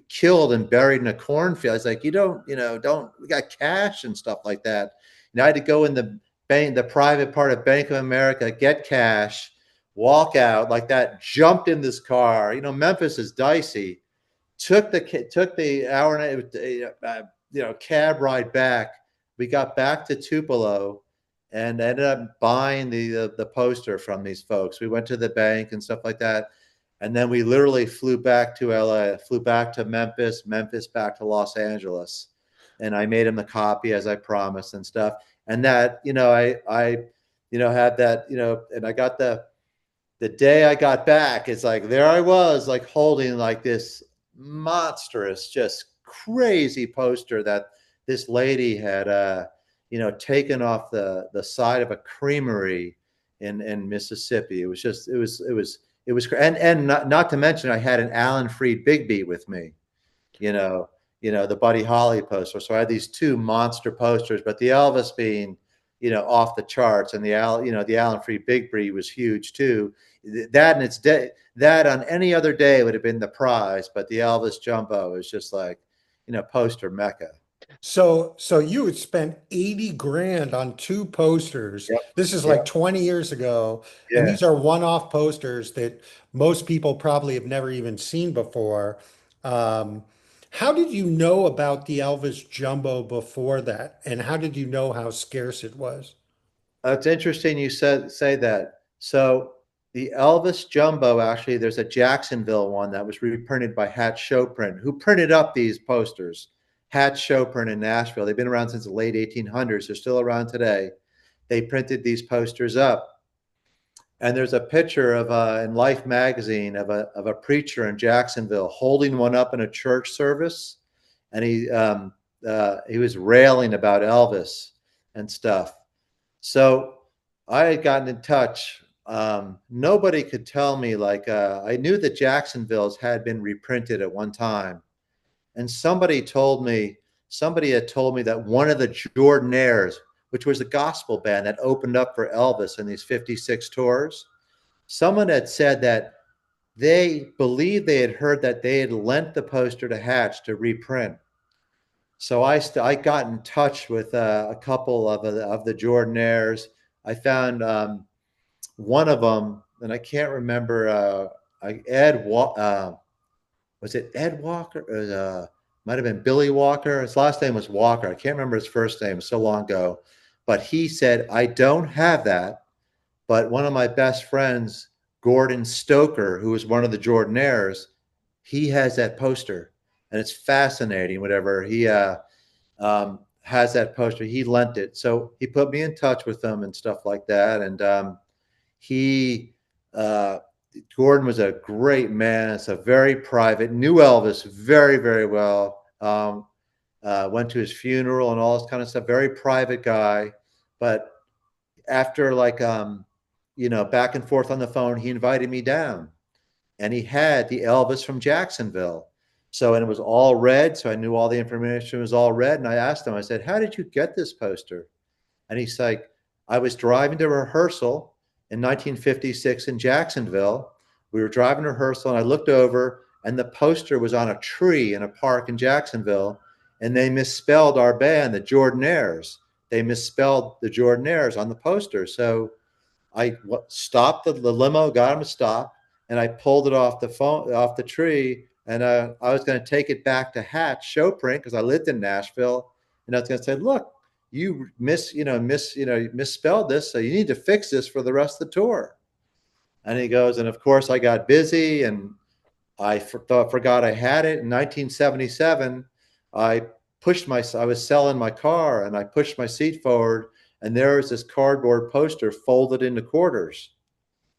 killed and buried in a cornfield. I was like, we got cash and stuff like that. And I had to go in the private part of Bank of America, get cash, walk out like that, jumped in this car. Memphis is dicey. Took the hour and cab ride back. We got back to Tupelo and ended up buying the poster from these folks. We went to the bank and stuff like that. And then we literally flew back to LA, flew back to Memphis back to Los Angeles. And I made him the copy as I promised and stuff. And that, I had that, and I got the day I got back, it's like, there I was, like holding like this monstrous, just crazy poster that this lady had, taken off the side of a creamery in Mississippi. It was just, it was, and not to mention, I had an Alan Freed Big Beat with me, the Buddy Holly poster. So I had these two monster posters, but the Elvis being, off the charts, and the Alan Freed Big Beat was huge too. That and its day, that on any other day would have been the prize, but the Elvis Jumbo is just like, poster mecca. So you had spent 80 grand on two posters. Yep. This is Yep. like 20 years ago. And Yeah. these are one-off posters that most people probably have never even seen before. Um, how did you know about the Elvis Jumbo before that? And how did you know how scarce it was? It's interesting you say that. So the Elvis Jumbo, actually, there's a Jacksonville one that was reprinted by Hat Showprint, who printed up these posters. Hat Showprint in Nashville. They've been around since the late 1800s. They're still around today. They printed these posters up. And there's a picture of in Life magazine of a preacher in Jacksonville holding one up in a church service, and he was railing about Elvis and stuff. So I had gotten in touch. Nobody could tell me, like, I knew that Jacksonville's had been reprinted at one time. And somebody had told me that one of the Jordanaires, which was a gospel band that opened up for Elvis in these 56 tours, someone had said that they believed they had heard that they had lent the poster to Hatch to reprint. So I got in touch with a couple of the Jordanaires. I found one of them, and I can't remember. Was it Ed Walker? Might have been Billy Walker. His last name was Walker. I can't remember his first name. So long ago, but he said, I don't have that, but one of my best friends Gordon Stoker, who was one of the Jordanaires, he has that poster, and it's fascinating. Whatever he has that poster, he lent it, so he put me in touch with them and stuff like that. And he uh, Gordon was a great man. It's a very private. Knew Elvis very, very well. Went to his funeral and all this kind of stuff. Very private guy, but after back and forth on the phone, he invited me down, and he had the Elvis from Jacksonville. So, and it was all red. So I knew all the information was all red. And I asked him, I said, how did you get this poster? And he's like, I was driving to rehearsal in 1956 in Jacksonville. We were driving to rehearsal, and I looked over, and the poster was on a tree in a park in Jacksonville. And they misspelled our band, the Jordanaires. They misspelled the Jordanaires on the poster. So I stopped the limo, got him to stop, and I pulled it off the tree, and I was going to take it back to Hatch Show Print because I lived in Nashville, and I was going to say, look, you misspelled this, so you need to fix this for the rest of the tour. And he goes, and of course I got busy, and I forgot I had it. In 1977, I was selling my car, and I pushed my seat forward, and there was this cardboard poster folded into quarters,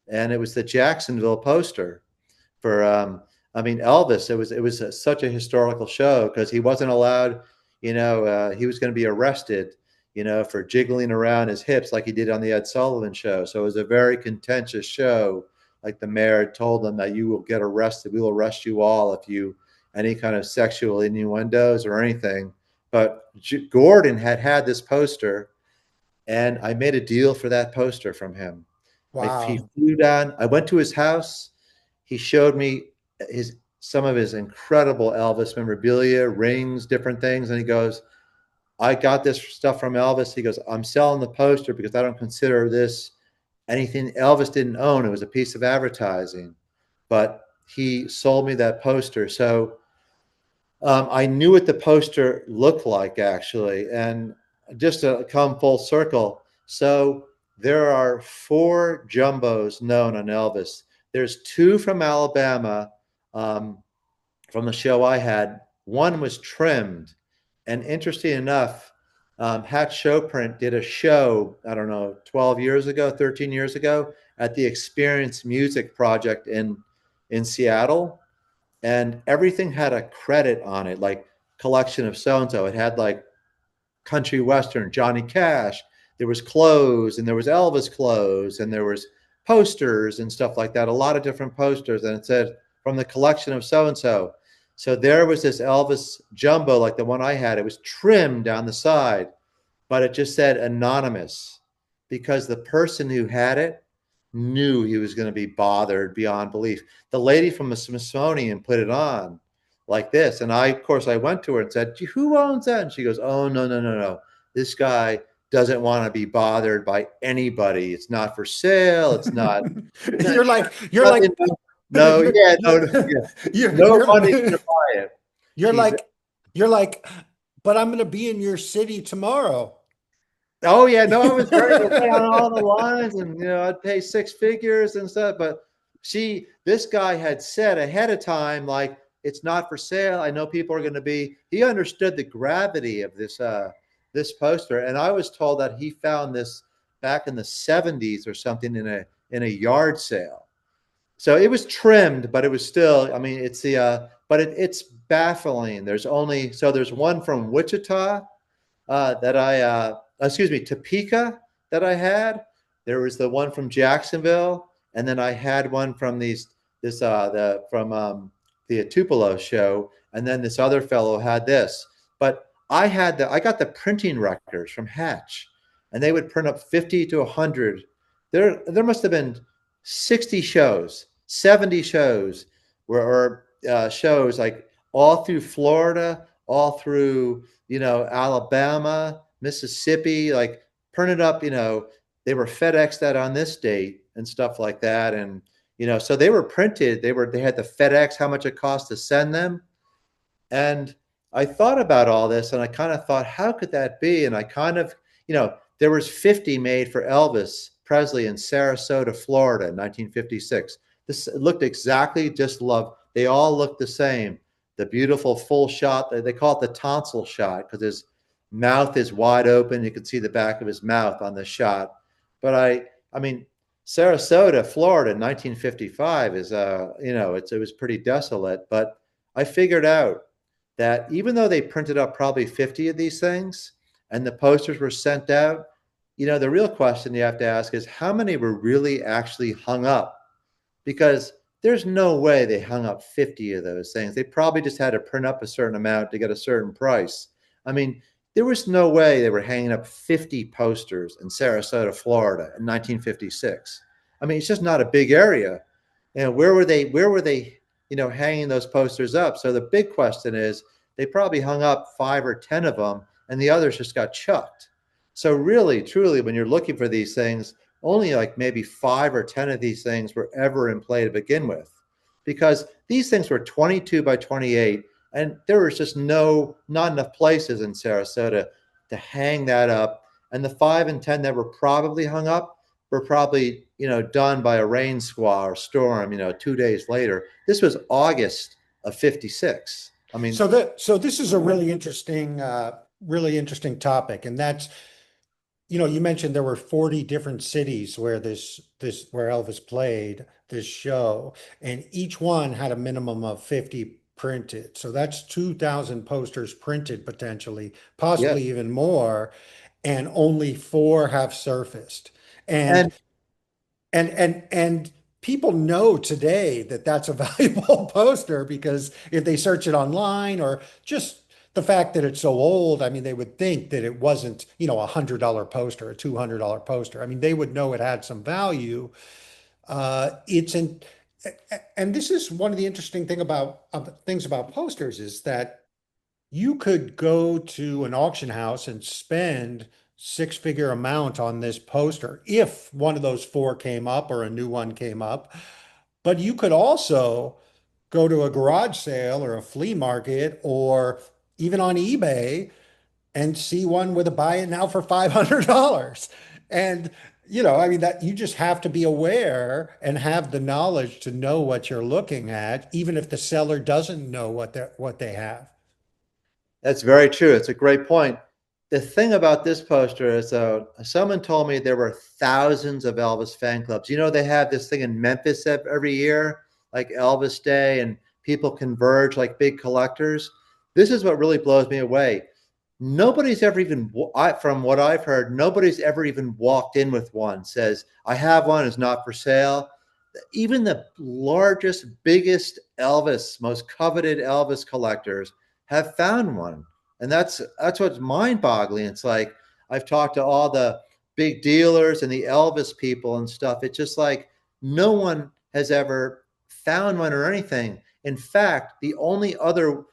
and it was the Jacksonville poster for Elvis. It was such a historical show because he wasn't allowed, he was going to be arrested, for jiggling around his hips like he did on the Ed Sullivan Show. So it was a very contentious show. Like the mayor had told them that you will get arrested. We will arrest you all if you any kind of sexual innuendos or anything. But Gordon had this poster, and I made a deal for that poster from him. He Wow. flew down. I went to his house. He showed me some of his incredible Elvis memorabilia, rings, different things. And he goes, I got this stuff from Elvis. He goes, I'm selling the poster because I don't consider this anything Elvis didn't own. It was a piece of advertising. But he sold me that poster. So I knew what the poster looked like, actually. And just to come full circle, so there are 4 jumbos known on Elvis. There's 2 from Alabama, from the show I had. One was trimmed, and interesting enough, Hatch Showprint did a show, I don't know, 12 years ago, 13 years ago, at the Experience Music Project in Seattle, and everything had a credit on it, like collection of so and so. It had like country western, Johnny Cash. There was clothes, and there was Elvis clothes, and there was posters and stuff like that. A lot of different posters, and it said from the collection of so and so. So there was this Elvis jumbo, like the one I had. It was trimmed down the side, but it just said anonymous because the person who had it knew he was going to be bothered beyond belief. The lady from the Smithsonian put it on like this. And of course, I went to her and said, who owns that? And she goes, oh, no, no, no, no. This guy doesn't want to be bothered by anybody. It's not for sale. It's not. You're like, you're like, No, you're, yeah, no, you're, yeah. No you're, money's gonna buy it. you're She's, like, you're like, but I'm going to be in your city tomorrow. oh yeah, no, I was ready to play on all the lines, and I'd pay 6 figures and stuff. But this guy had said ahead of time, like, it's not for sale. I know people are going to be. He understood the gravity of this poster, and I was told that he found this back in the 70s or something in a yard sale. So it was trimmed, but it was still. I mean, it's baffling. There's one from Wichita Topeka that I had. There was the one from Jacksonville, and then I had one from the Tupelo show, and then this other fellow had this. But I got the printing records from Hatch, and they would print up 50 to 100. There must have been 60 shows, 70 shows, or shows like all through Florida, all through Alabama, Mississippi, like printed up. They were FedExed that on this date and stuff like that, and so they were printed. They had the FedEx, how much it cost to send them, and I thought about all this, and I kind of thought, how could that be? And I kind of, there was 50 made for Elvis Presley in Sarasota, Florida in 1956. This looked exactly just love. They all looked the same. The beautiful full shot, they call it the tonsil shot because his mouth is wide open. You can see the back of his mouth on the shot. But I mean, Sarasota, Florida, in 1955 is, it was pretty desolate. But I figured out that even though they printed up probably 50 of these things and the posters were sent out, the real question you have to ask is how many were really actually hung up? Because there's no way they hung up 50 of those things. They probably just had to print up a certain amount to get a certain price. I mean, there was no way they were hanging up 50 posters in Sarasota, Florida in 1956. I mean, it's just not a big area. Where were they, hanging those posters up? So the big question is they probably hung up 5 or 10 of them and the others just got chucked. So really, truly, when you're looking for these things, only like maybe 5 or 10 of these things were ever in play to begin with, because these things were 22 by 28 and there was just not enough places in Sarasota to hang that up. And the 5 and 10 that were probably hung up were probably, done by a rain squall or storm, 2 days later. This was August of 56. I mean, So this is a really interesting topic, and that's, you mentioned there were 40 different cities where where Elvis played this show, and each one had a minimum of 50 printed. So that's 2,000 posters printed potentially, yeah. possibly even more, and only 4 have surfaced. And And and people know today that that's a valuable poster because if they search it online or just the fact that it's so old, I mean, they would think that it wasn't, $100 poster, a $200 poster. I mean, they would know it had some value. It's in, and this is one of the interesting things about posters is that you could go to an auction house and spend six-figure amount on this poster if one of those 4 came up or a new one came up. But you could also go to a garage sale or a flea market or even on eBay and see one with a buy it now for $500. And I mean that you just have to be aware and have the knowledge to know what you're looking at, even if the seller doesn't know what they have. that's very true. It's a great point. The thing about this poster is, someone told me there were thousands of Elvis fan clubs. They have this thing in Memphis every year, like Elvis Day, and people converge like big collectors. This is what really blows me away. Nobody's ever even, from what I've heard, nobody's ever even walked in with one, says, I have one, it's not for sale. Even the largest, biggest Elvis, most coveted Elvis collectors have found one. And that's what's mind-boggling. It's like I've talked to all the big dealers and the Elvis people and stuff. It's just like no one has ever found one or anything. In fact, the only other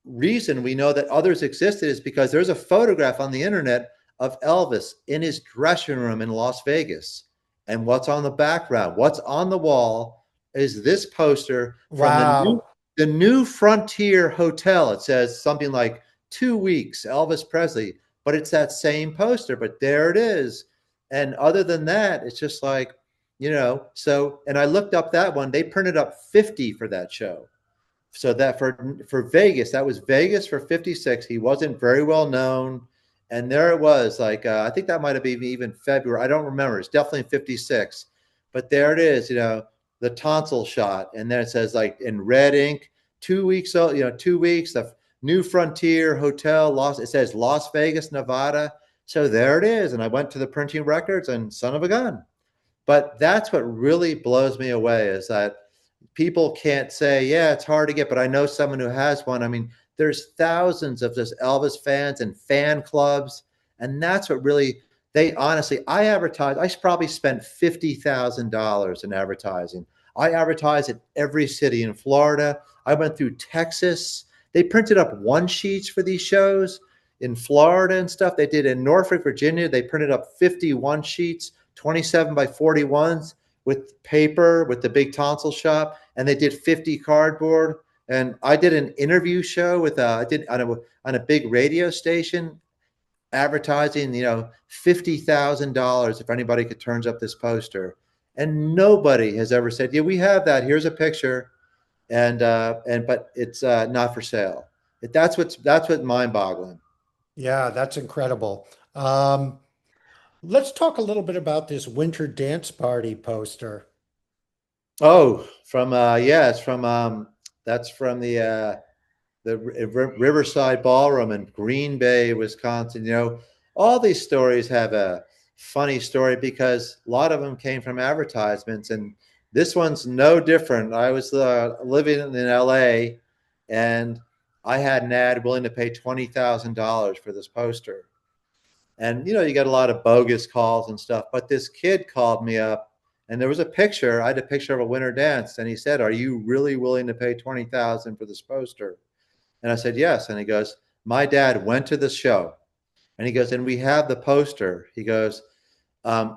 reason we know that others existed is because there's a photograph on the internet of Elvis in his dressing room in Las Vegas. And what's on the background, what's on the wall is this poster from Wow. the New Frontier Hotel. It says something like 2 weeks, Elvis Presley, but it's that same poster, but there it is. And other than that, it's just like, so, and I looked up that one, they printed up 50 for that show. So that for Vegas, that was Vegas for 56. He wasn't very well known. And there it was, like, I think that might have been even February. I don't remember. It's definitely 56. But there it is, the tonsil shot. And then it says, like, in red ink, 2 weeks, 2 weeks, the New Frontier Hotel, it says Las Vegas, Nevada. So there it is. And I went to the printing records and son of a gun. But that's what really blows me away is that people can't say, yeah, it's hard to get, but I know someone who has one. I mean, there's thousands of just Elvis fans and fan clubs. And that's what really, I advertise, I probably spent $50,000 in advertising. I advertise in every city in Florida. I went through Texas. They printed up one sheets for these shows in Florida and stuff. They did in Norfolk, Virginia. They printed up 51 sheets, 27 by 41s with paper, with the big tonsil shop. And they did 50 cardboard. And I did an interview show I did on a big radio station. advertising, $50,000 if anybody could turns up this poster. And nobody has ever said, yeah, we have that. Here's a picture. But it's not for sale. That's what mind boggling. Yeah, that's incredible. Um, let's talk a little bit about this winter dance party poster. Oh, from yeah, it's from that's from the Riverside Ballroom in Green Bay, Wisconsin. All these stories have a funny story because a lot of them came from advertisements, and this one's no different. I was living in LA, and I had an ad willing to pay $20,000 for this poster. And you get a lot of bogus calls and stuff. But this kid called me up, and there was a picture. I had a picture of a winter dance, and he said, "Are you really willing to pay 20,000 for this poster?" And I said, yes. And he goes, my dad went to the show. And he goes, and we have the poster. He goes,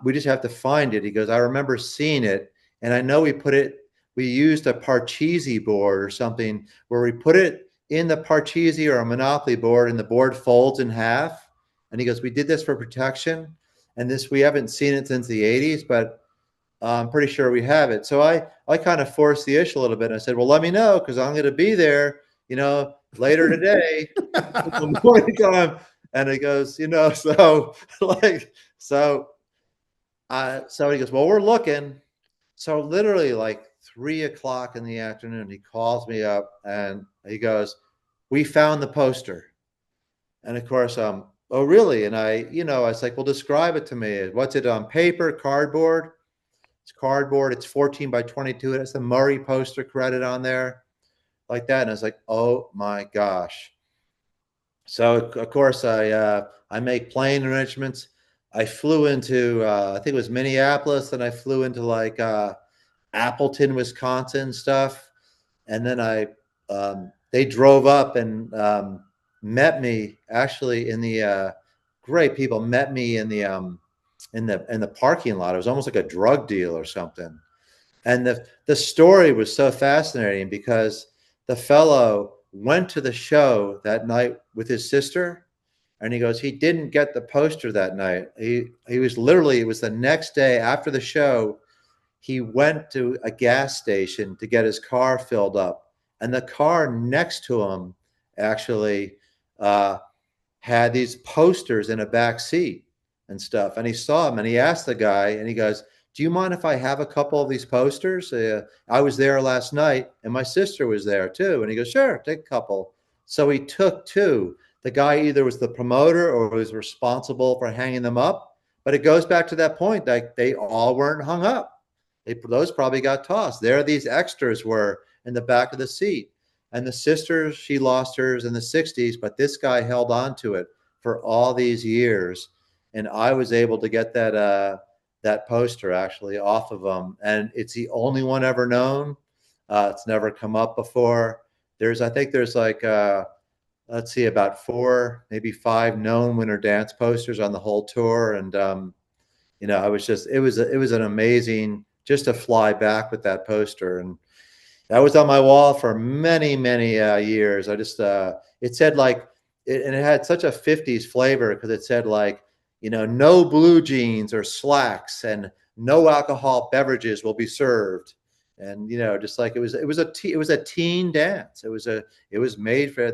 we just have to find it. He goes, I remember seeing it. And I know we used a Parcheesi board or something where we put it in the Parcheesi or a Monopoly board and the board folds in half. And he goes, we did this for protection. And we haven't seen it since the 80s, but I'm pretty sure we have it. So I kind of forced the issue a little bit. And I said, well, let me know because I'm going to be there, later today, in the morning time. And he goes, so like, so he goes, well, we're looking. So literally like 3 o'clock in the afternoon, he calls me up and he goes, we found the poster. And of course, oh, really? And I was like, well, describe it to me. What's it on paper, cardboard? It's cardboard. It's 14 by 22. It has the Murray poster credit on there like that. And I was like, oh my gosh. So of course I make plane arrangements. I flew into I think it was Minneapolis, and I flew into like Appleton, Wisconsin stuff, and then they drove up and met me actually in the great people met me in the parking lot. It was almost like a drug deal or something. And the story was so fascinating because the fellow went to the show that night with his sister, and he goes, he didn't get the poster that night. He was literally, it was the next day after the show, he went to a gas station to get his car filled up, and the car next to him actually uh, had these posters in a back seat and stuff. And he saw him, and he asked the guy, and he goes, do you mind if I have a couple of these posters? I was there last night, and my sister was there too. And he goes, sure, take a couple. So he took two. The guy either was the promoter or was responsible for hanging them up. But it goes back to that point, like they all weren't hung up. Those probably got tossed. There these extras were in the back of the seat. And the sister, she lost hers in the 60s, but this guy held on to it for all these years. And I was able to get that poster actually off of them, and it's the only one ever known. It's never come up before. I think there's like let's see, about 4, maybe 5 known winter dance posters on the whole tour. And I was just, it was an amazing just to fly back with that poster. And that was on my wall for many, many years. I just it said like and it had such a 50s flavor because it said like, no blue jeans or slacks, and no alcohol beverages will be served. And just like it was a teen dance. It was made for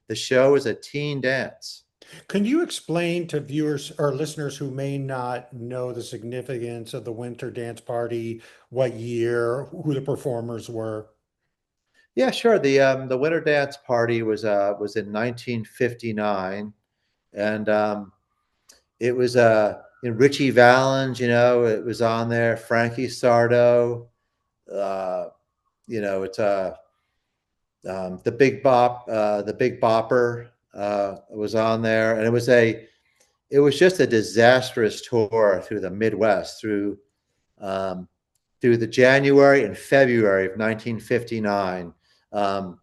the show is a teen dance. Can you explain to viewers or listeners who may not know the significance of the winter dance party, what year, who the performers were? Yeah, sure. The Winter Dance Party was in 1959, and it was Richie Valens. It was on there. Frankie Sardo. Uh, it's the Big Bopper was on there, and it was just a disastrous tour through the Midwest, um, through the January and February of 1959,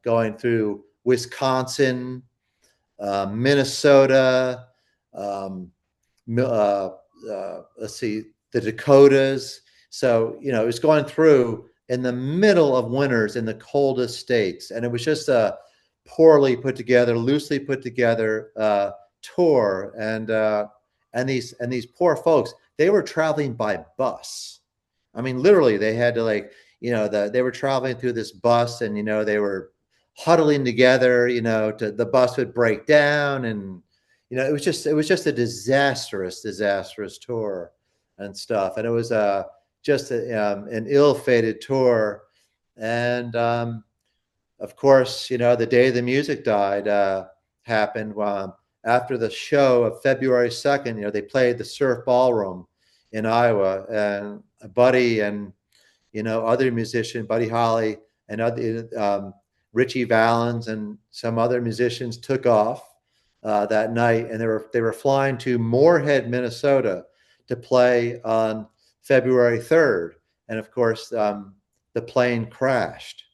going through Wisconsin, Minnesota, um, let's see, the Dakotas. So, it was going through in the middle of winters in the coldest states. And it was just a poorly put together, loosely put together tour, and these poor folks, they were traveling by bus. I mean, literally, they had to like, they were traveling through this bus, and they were huddling together. The bus would break down, and it was just a disastrous tour and stuff, and it was just an ill-fated tour, and of course, the day the music died happened after the show of February 2nd. They played the Surf Ballroom in Iowa, and Buddy and other musician, Buddy Holly, and other Richie Valens and some other musicians took off that night, and they were flying to Moorhead, Minnesota, to play on February 3rd, and of course, the plane crashed.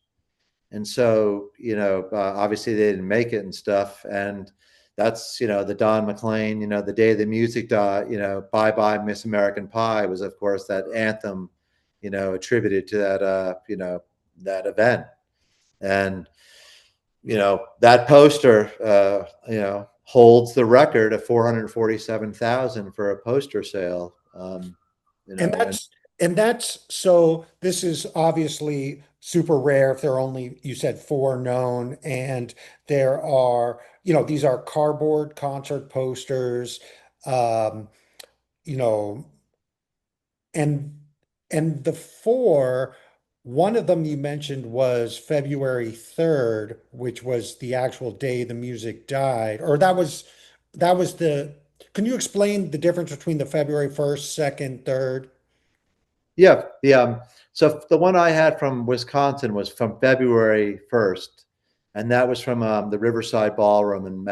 And so, obviously they didn't make it and stuff. And that's, the Don McLean, the day the music died, Bye Bye Miss American Pie was, of course, that anthem, attributed to that, that event. And, that poster, holds the record of 447,000 for a poster sale. And And that's so this is obviously super rare if there are only, you said, four known, and there are, these are cardboard concert posters, um, you know, and the four, one of them you mentioned was February 3rd, which was the actual day the music died, or that was the, can you explain the difference between the February 1st, 2nd, 3rd? Yeah, so the one I had from Wisconsin was from February 1st, and that was from the Riverside Ballroom in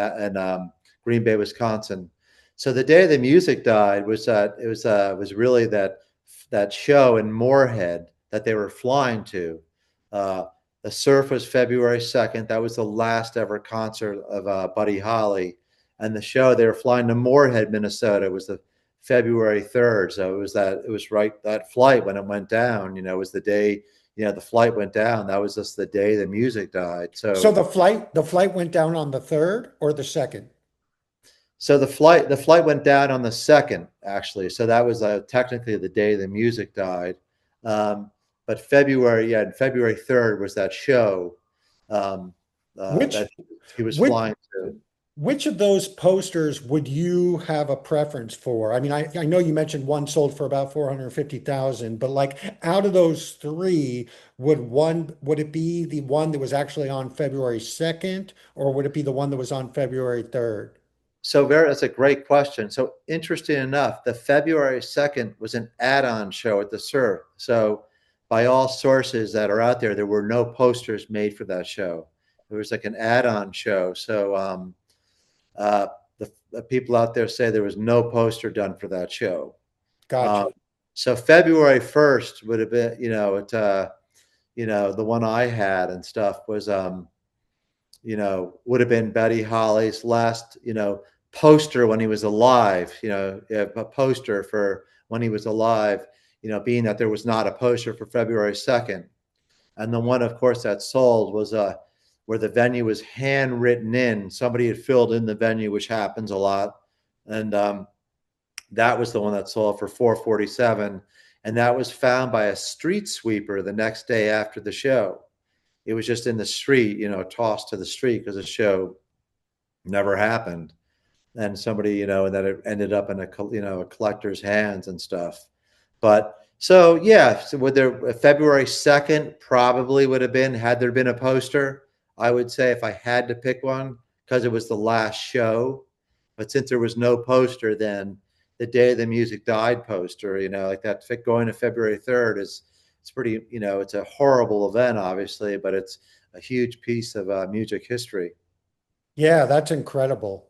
Green Bay, Wisconsin. So the day the music died was that it was really that show in Moorhead that they were flying to. Uh, the Surf was February 2nd. That was the last ever concert of Buddy Holly, and the show they were flying to Moorhead, Minnesota, was the February 3rd. So it was right, that flight when it went down, was the day, the flight went down. That was just the day the music died. So So the flight went down on the 3rd or the 2nd? so the flight went down on the 2nd, actually. So that was technically the day the music died. But February 3rd was that show Which that he was which flying to. which of those posters would you have a preference for? I mean, I know you mentioned one sold for about 450,000, but like out of those three, would it be the one that was actually on February 2nd, or would it be the one that was on February 3rd? That's a great question. So interesting enough, the February 2nd was an add-on show at the Surf. So by all sources that are out there, there were no posters made for that show. It was like an add-on show. So uh, the people out there say there was no poster done for that show. Gotcha. Um, so February 1st would have been, the one I had and stuff was, would have been Betty Holly's last, poster when he was alive, a poster for when he was alive, being that there was not a poster for February 2nd. And the one, of course, that sold was where the venue was handwritten in. Somebody had filled in the venue, which happens a lot. And that was the one that sold for 447. And that was found by a street sweeper the next day after the show. It was just in the street, tossed to the street because the show never happened. And somebody, and then it ended up in a collector's hands and stuff. But so, yeah, so would there, February 2nd probably would have been, had there been a poster, I would say, if I had to pick one, because it was the last show. But since there was no poster, then the day the music died poster, like that, going to February 3rd it's pretty, it's a horrible event, obviously, but it's a huge piece of music history. Yeah, that's incredible.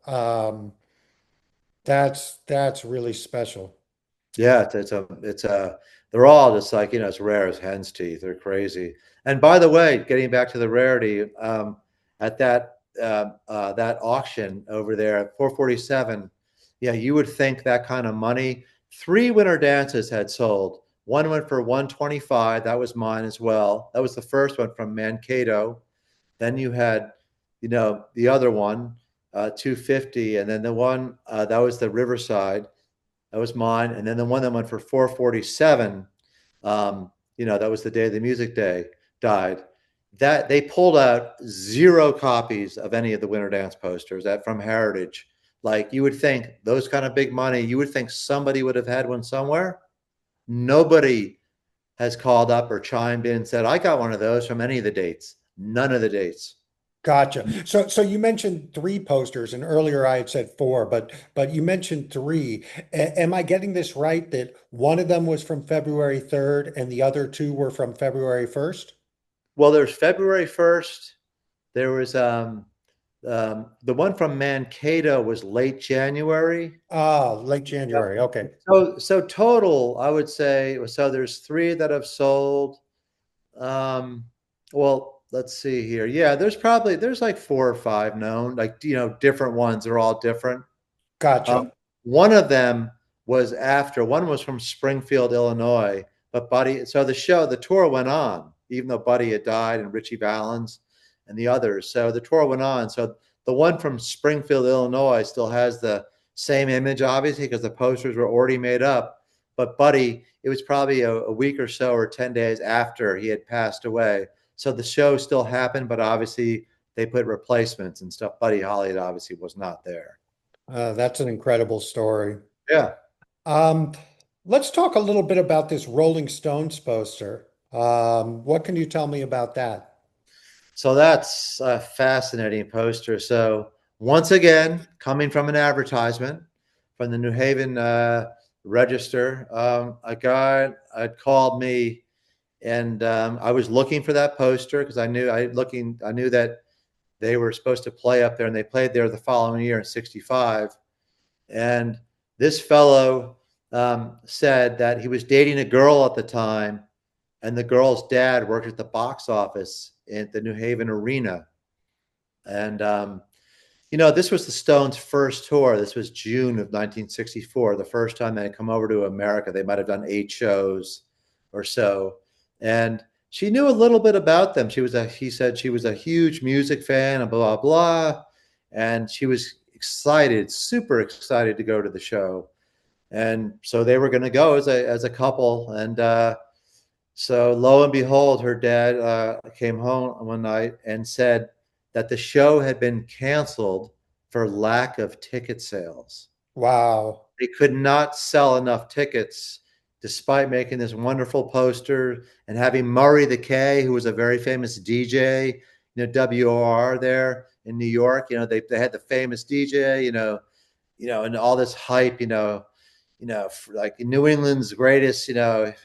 That's really special. Yeah, they're all just like, as rare as hen's teeth. They're crazy. And by the way, getting back to the rarity, at that auction over there at 447, yeah, you would think that kind of money. Three winter dances had sold. One went for 125. That was mine as well. That was the first one from Mankato. Then you had, the other one. 250, and then the one that was the Riverside, that was mine, and then the one that went for 447, that was the day the music day died. That they pulled out zero copies of any of the Winter Dance posters that from Heritage. Like you would think those kind of big money, you would think somebody would have had one somewhere. Nobody has called up or chimed in and said, I got one of those from any of the dates. None of the dates. Gotcha. So you mentioned three posters, and earlier I had said four, but you mentioned three. Am I getting this right that one of them was from February 3rd and the other two were from February 1st? Well, there's February 1st. There was the one from Mankato was late January. Ah, late January. Okay. So total, I would say, so there's three that have sold. Um, well, let's see here. Yeah, there's like four or five known, like different ones. They're all different. Gotcha. Um, one of them was after, one was from Springfield, Illinois, but so the tour went on, even though Buddy had died and Richie Valens and the others. So the tour went on. So the one from Springfield, Illinois still has the same image, obviously, because the posters were already made up. But Buddy, it was probably a week or so or 10 days after he had passed away. So the show still happened, but obviously they put replacements and stuff. Buddy Holly obviously was not there. That's an incredible story. Yeah. Um, let's talk a little bit about this Rolling Stones poster. What can you tell me about that? So that's a fascinating poster. So once again, coming from an advertisement from the New Haven Register, a guy had called me, and I was looking for that poster because I knew that they were supposed to play up there, and they played there the following year in '65. And this fellow said that he was dating a girl at the time, and the girl's dad worked at the box office at the New Haven Arena. And, this was the Stones' first tour. This was June of 1964, the first time they had come over to America. They might have done 8 shows or so. And she knew a little bit about them. He said she was a huge music fan and blah, blah, blah. And she was excited, super excited to go to the show. And so they were going to go as a couple. And so lo and behold, her dad came home one night and said that the show had been canceled for lack of ticket sales. Wow. They could not sell enough tickets despite making this wonderful poster and having Murray the K, who was a very famous DJ, WOR there in New York. They had the famous DJ, and all this hype, like New England's greatest,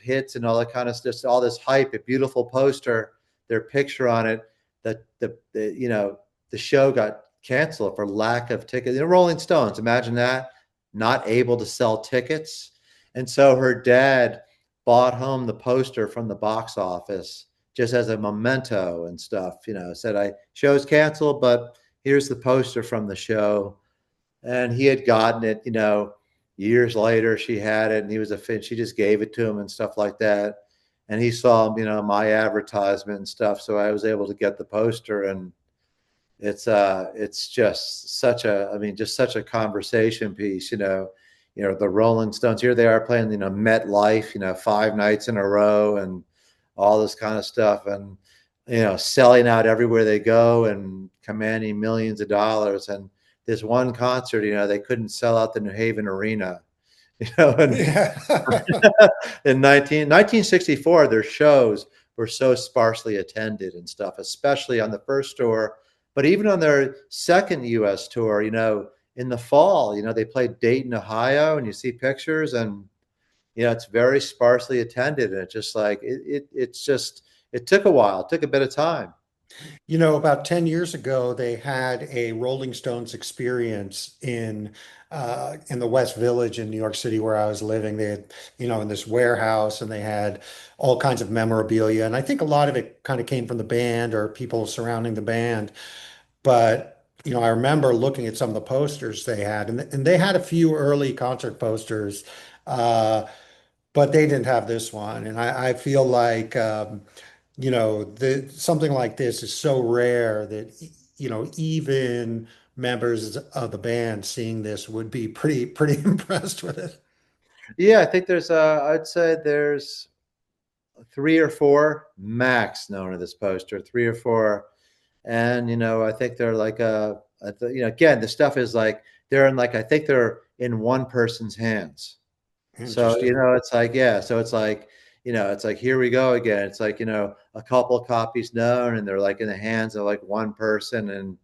hits and all that kind of stuff. All this hype, a beautiful poster, their picture on it. That the show got canceled for lack of tickets. Rolling Stones, imagine that, not able to sell tickets, and so her dad bought home the poster from the box office just as a memento and stuff. Said, "I show's canceled, but here's the poster from the show," and he had gotten it. Years later, she had it, and he was a fan. She just gave it to him and stuff like that. And he saw, my advertisement and stuff, so I was able to get the poster, and it's just just such a conversation piece. The Rolling Stones, here they are playing, MetLife, 5 nights in a row, and all this kind of stuff, and selling out everywhere they go and commanding millions of dollars. And this one concert, they couldn't sell out the New Haven Arena, and Yeah. in 1964, their shows were so sparsely attended and stuff, especially on the first tour, but even on their second US tour, in the fall, they played Dayton, Ohio, and you see pictures, and it's very sparsely attended, and it's just like it took a while, it took a bit of time. About 10 years ago, they had a Rolling Stones experience in the West Village in New York City where I was living. They had, in this warehouse, and they had all kinds of memorabilia. And I think a lot of it kind of came from the band or people surrounding the band. But, I remember looking at some of the posters they had, and they had a few early concert posters, uh, but they didn't have this one. And I feel like, something like this is so rare that, even members of the band seeing this would be pretty impressed with it. Yeah, I think I'd say there's three or four max known to this poster, three or four. And, I think they're like, again, the stuff is like, they're in like, I think they're in one person's hands. So, Interesting. it's like, yeah. So it's like, here we go again. It's like, a couple of copies known and they're like in the hands of like one person. And,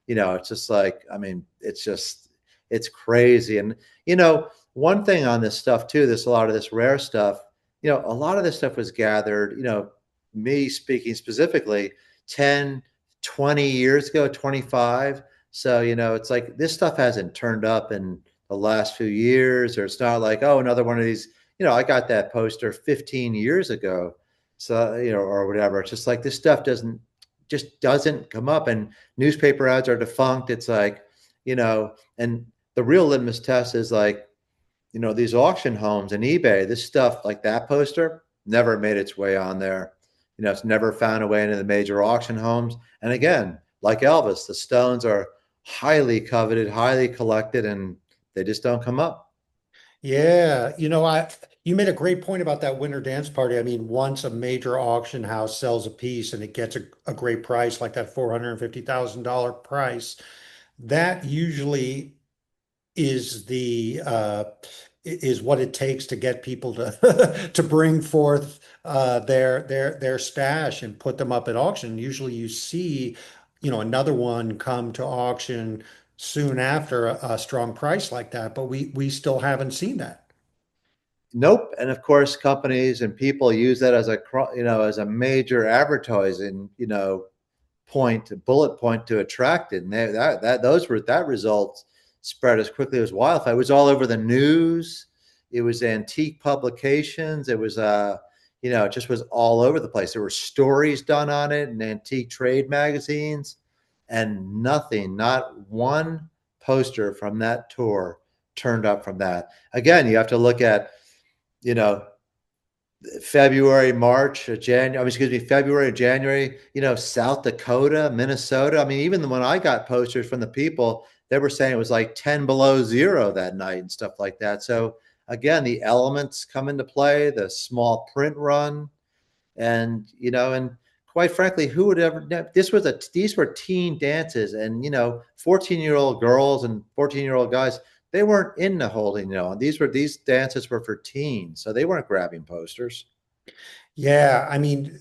it's just like, I mean, it's crazy. And, one thing on this stuff too, a lot of this rare stuff, a lot of this stuff was gathered, me speaking specifically 10, 20 years ago, 25. So, it's like this stuff hasn't turned up in the last few years, or it's not like, oh, another one of these, I got that poster 15 years ago. So, or whatever. It's just like this stuff doesn't come up, and newspaper ads are defunct. It's like, and the real litmus test is like, these auction homes and eBay, this stuff like that poster never made its way on there. It's never found a way into the major auction homes. And again, like Elvis, the stones are highly coveted, highly collected, and they just don't come up. Yeah, you made a great point about that winter dance party. I mean, once a major auction house sells a piece and it gets a great price, like that $450,000 price, that usually is the is what it takes to get people to to bring forth their stash and put them up at auction. Usually you see, another one come to auction soon after a strong price like that, but we still haven't seen that. Nope. And of course, companies and people use that as as a major advertising, bullet point to attract it. And that result spread as quickly as wildfire. It was all over the news. It was antique publications. It was it just was all over the place. There were stories done on it in antique trade magazines, and nothing, not one poster from that tour turned up from that. Again, you have to look at, you know, February, March, January, excuse me, February, January, South Dakota, Minnesota. I mean, even when I got posters from the people, they were saying it was like 10 below zero that night and stuff like that. So again, the elements come into play, the small print run, and quite frankly, who would ever, these were teen dances, and 14-year-old girls and 14-year-old guys, they weren't into holding, these dances were for teens, so they weren't grabbing posters. Yeah, I mean,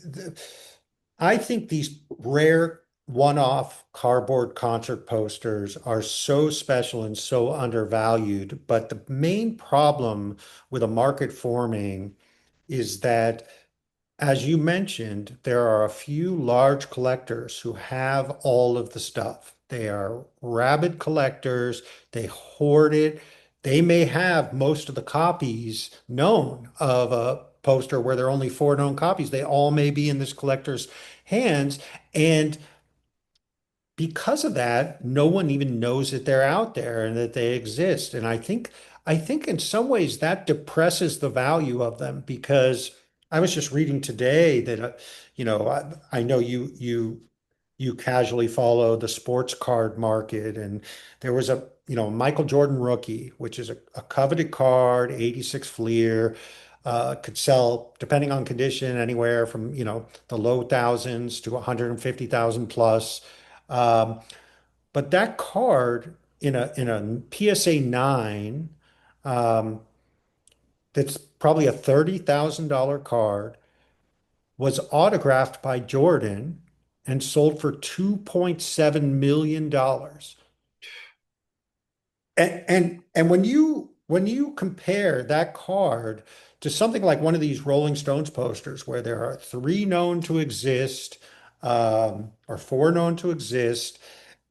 I think these rare one-off cardboard concert posters are so special and so undervalued. But the main problem with a market forming is that, as you mentioned, there are a few large collectors who have all of the stuff. They are rabid collectors. They hoard it. They may have most of the copies known of a poster where there are only four known copies. They all may be in this collector's hands. And because of that, no one even knows that they're out there and that they exist. And I think in some ways that depresses the value of them, because I was just reading today that I know you casually follow the sports card market, and there was a Michael Jordan rookie, which is a coveted card, 86 Fleer, could sell, depending on condition, anywhere from the low thousands to 150,000 plus. Um, but that card in a PSA 9, um, that's probably a $30,000 card, was autographed by Jordan and sold for $2.7 million. And when you compare that card to something like one of these Rolling Stones posters where there are three known to exist, or four known to exist,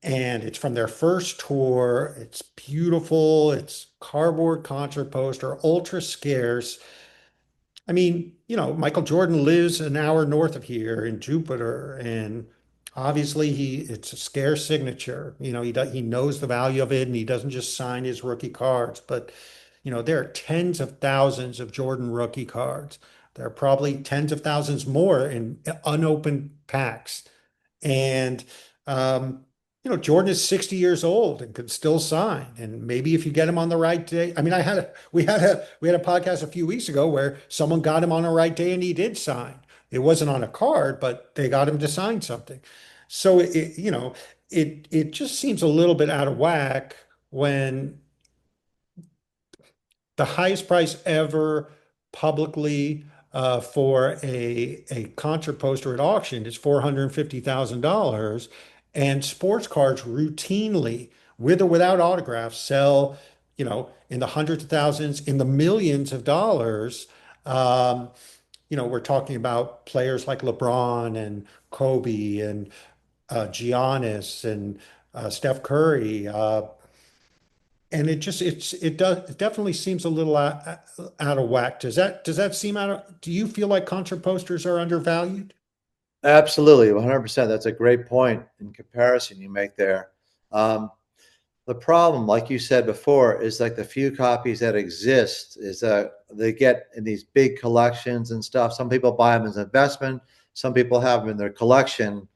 and it's from their first tour, it's beautiful, it's cardboard concert poster, ultra scarce. I mean, Michael Jordan lives an hour north of here in Jupiter, and obviously it's a scarce signature. He knows the value of it, and he doesn't just sign his rookie cards. But there are tens of thousands of Jordan rookie cards. There are probably tens of thousands more in unopened packs, and um, Jordan is 60 years old and could still sign. And maybe if you get him on the right day, I mean, we had a podcast a few weeks ago where someone got him on the right day and he did sign. It wasn't on a card, but they got him to sign something. So it just seems a little bit out of whack when the highest price ever publicly for a concert poster at auction is $450,000. And sports cards routinely, with or without autographs, sell, in the hundreds of thousands, in the millions of dollars. Um, we're talking about players like LeBron and Kobe and Giannis and Steph Curry. And it definitely seems a little out of whack. Does that seem out of, do you feel like concert posters are undervalued? Absolutely, 100%. That's a great point in comparison you make there. Um, the problem, like you said before, is like the few copies that exist is that they get in these big collections and stuff. Some people buy them as an investment. Some people have them in their collection,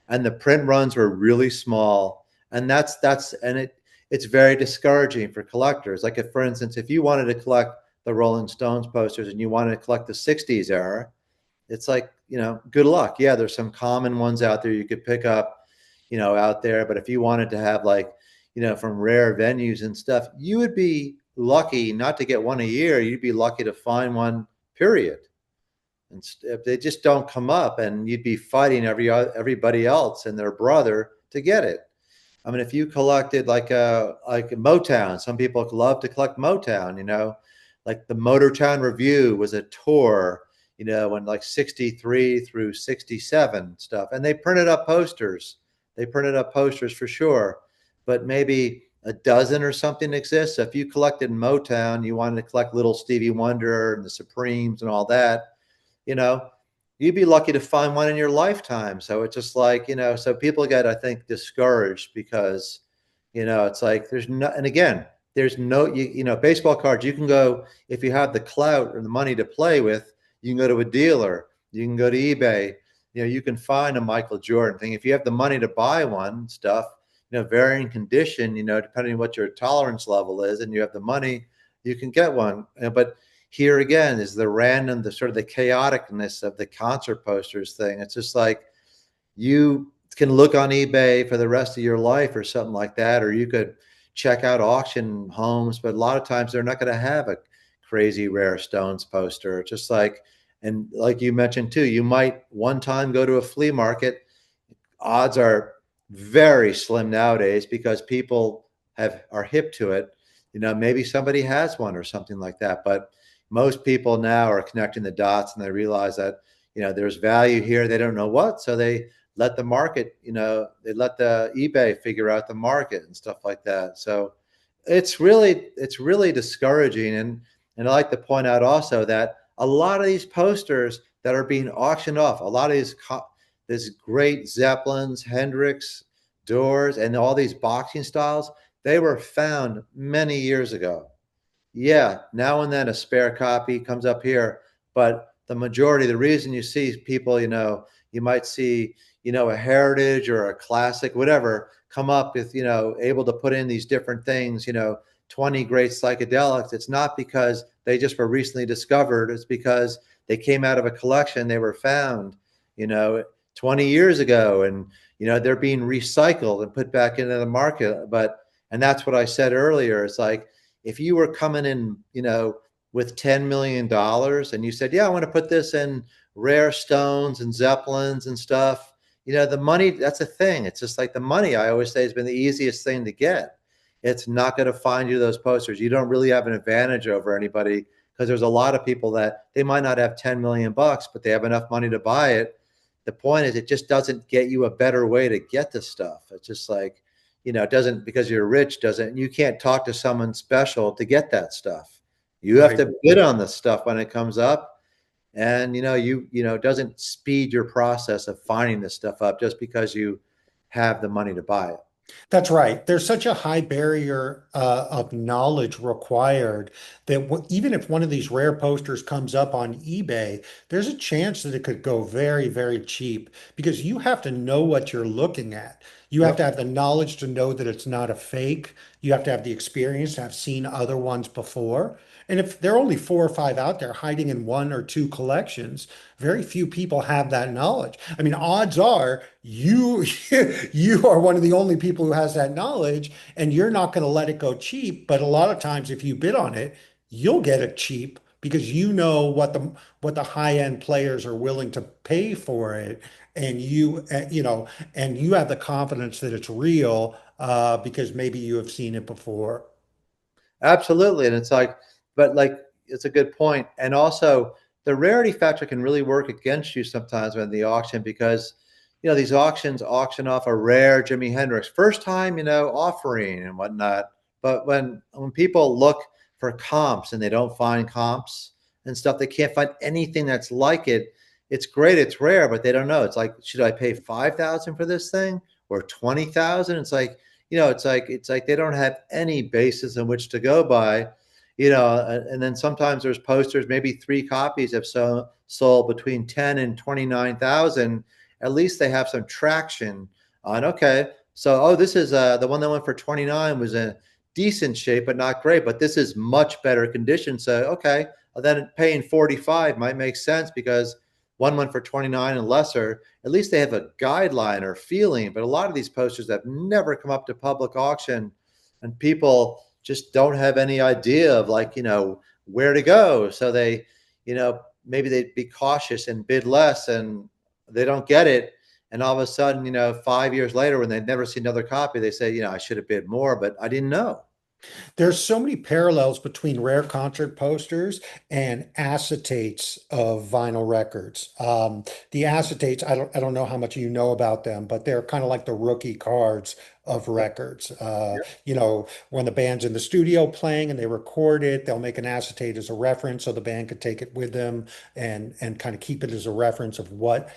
and the print runs were really small. And it's very discouraging for collectors. Like if, for instance, if you wanted to collect the Rolling Stones posters and you wanted to collect the 60s era, it's like, good luck. Yeah, there's some common ones out there you could pick up, out there. But if you wanted to have like, from rare venues and stuff, you would be lucky not to get one a year. You'd be lucky to find one, period. And if they just don't come up, and you'd be fighting everybody else and their brother to get it. I mean, if you collected like Motown, some people love to collect Motown. Like the Motortown Review was a tour, in like 63 through 67 stuff, and they printed up posters. They printed up posters for sure, but maybe a dozen or something exists. So if you collected Motown, you wanted to collect Little Stevie Wonder and the Supremes and all that, you know, you'd be lucky to find one in your lifetime. So it's just like, so people get, I think, discouraged because, it's like there's no, and again, there's no, baseball cards, you can go, if you have the clout or the money to play with, you can go to a dealer, you can go to eBay, you can find a Michael Jordan thing. If you have the money to buy one stuff, varying condition, depending on what your tolerance level is, and you have the money, you can get one. But here again is the random, the sort of the chaoticness of the concert posters thing. It's just like you can look on eBay for the rest of your life or something like that, or you could check out auction homes, but a lot of times they're not going to have a crazy rare Stones poster. It's just like, and like you mentioned too, you might one time go to a flea market. Odds are very slim nowadays because people are hip to it. Maybe somebody has one or something like that, but most people now are connecting the dots and they realize that, there's value here. They don't know what, so they let the market, they let the eBay figure out the market and stuff like that. So it's really discouraging. And I like to point out also that a lot of these posters that are being auctioned off, a lot of these great Zeppelins, Hendrix, Doors, and all these boxing styles, they were found many years ago. Yeah, now and then a spare copy comes up here, but the majority, the reason you see people, you might see, a heritage or a classic, whatever, come up with, able to put in these different things, 20 great psychedelics. It's not because they just were recently discovered. It's because they came out of a collection. They were found, 20 years ago, and, they're being recycled and put back into the market. And that's what I said earlier. It's like, if you were coming in, with $10 million and you said, yeah, I want to put this in rare Stones and Zeppelins and stuff, the money, that's a thing. It's just like the money, I always say, has been the easiest thing to get. It's not going to find you those posters. You don't really have an advantage over anybody because there's a lot of people that they might not have 10 million bucks, but they have enough money to buy it. The point is, it just doesn't get you a better way to get the stuff. It's just like, it doesn't, because you're rich, you can't talk to someone special to get that stuff. You have Right. to bid on the stuff when it comes up. And, it doesn't speed your process of finding this stuff up just because you have the money to buy it. That's right. There's such a high barrier of knowledge required that even if one of these rare posters comes up on eBay, there's a chance that it could go very, very cheap because you have to know what you're looking at. You have to Yep. have the knowledge to know that it's not a fake. You have to have the experience to have seen other ones before. And if there are only four or five out there hiding in one or two collections, very few people have that knowledge. I mean, odds are you you are one of the only people who has that knowledge, and you're not going to let it go cheap. But a lot of times, if you bid on it, you'll get it cheap because you know what the high end players are willing to pay for it, and you know, and you have the confidence that it's real because maybe you have seen it before. Absolutely. And it's like, but like, it's a good point. And also, the rarity factor can really work against you sometimes when the auction, because, these auctions auction off a rare Jimi Hendrix, first time, offering and whatnot. But when people look for comps and they don't find comps and stuff, they can't find anything that's like it. It's great, it's rare, but they don't know. It's like, should I pay 5,000 for this thing or 20,000? It's like, it's like they don't have any basis in which to go by, and then sometimes there's posters, maybe three copies have sold between 10 and 29,000. At least they have some traction on, okay, so, oh, this is the one that went for 29 was in decent shape but not great, but this is much better condition, so okay, well, then paying 45 might make sense because one went for 29 and lesser. At least they have a guideline or feeling. But a lot of these posters have never come up to public auction, and people just don't have any idea of, like, where to go. So they, maybe they'd be cautious and bid less, and they don't get it. And all of a sudden, 5 years later, when they've never seen another copy, they say, I should have bid more, but I didn't know. There's so many parallels between rare concert posters and acetates of vinyl records. The acetates, I don't know how much you know about them, but they're kind of like the rookie cards of records. You know, when the band's in the studio playing and they record it, they'll make an acetate as a reference so the band could take it with them and kind of keep it as a reference of what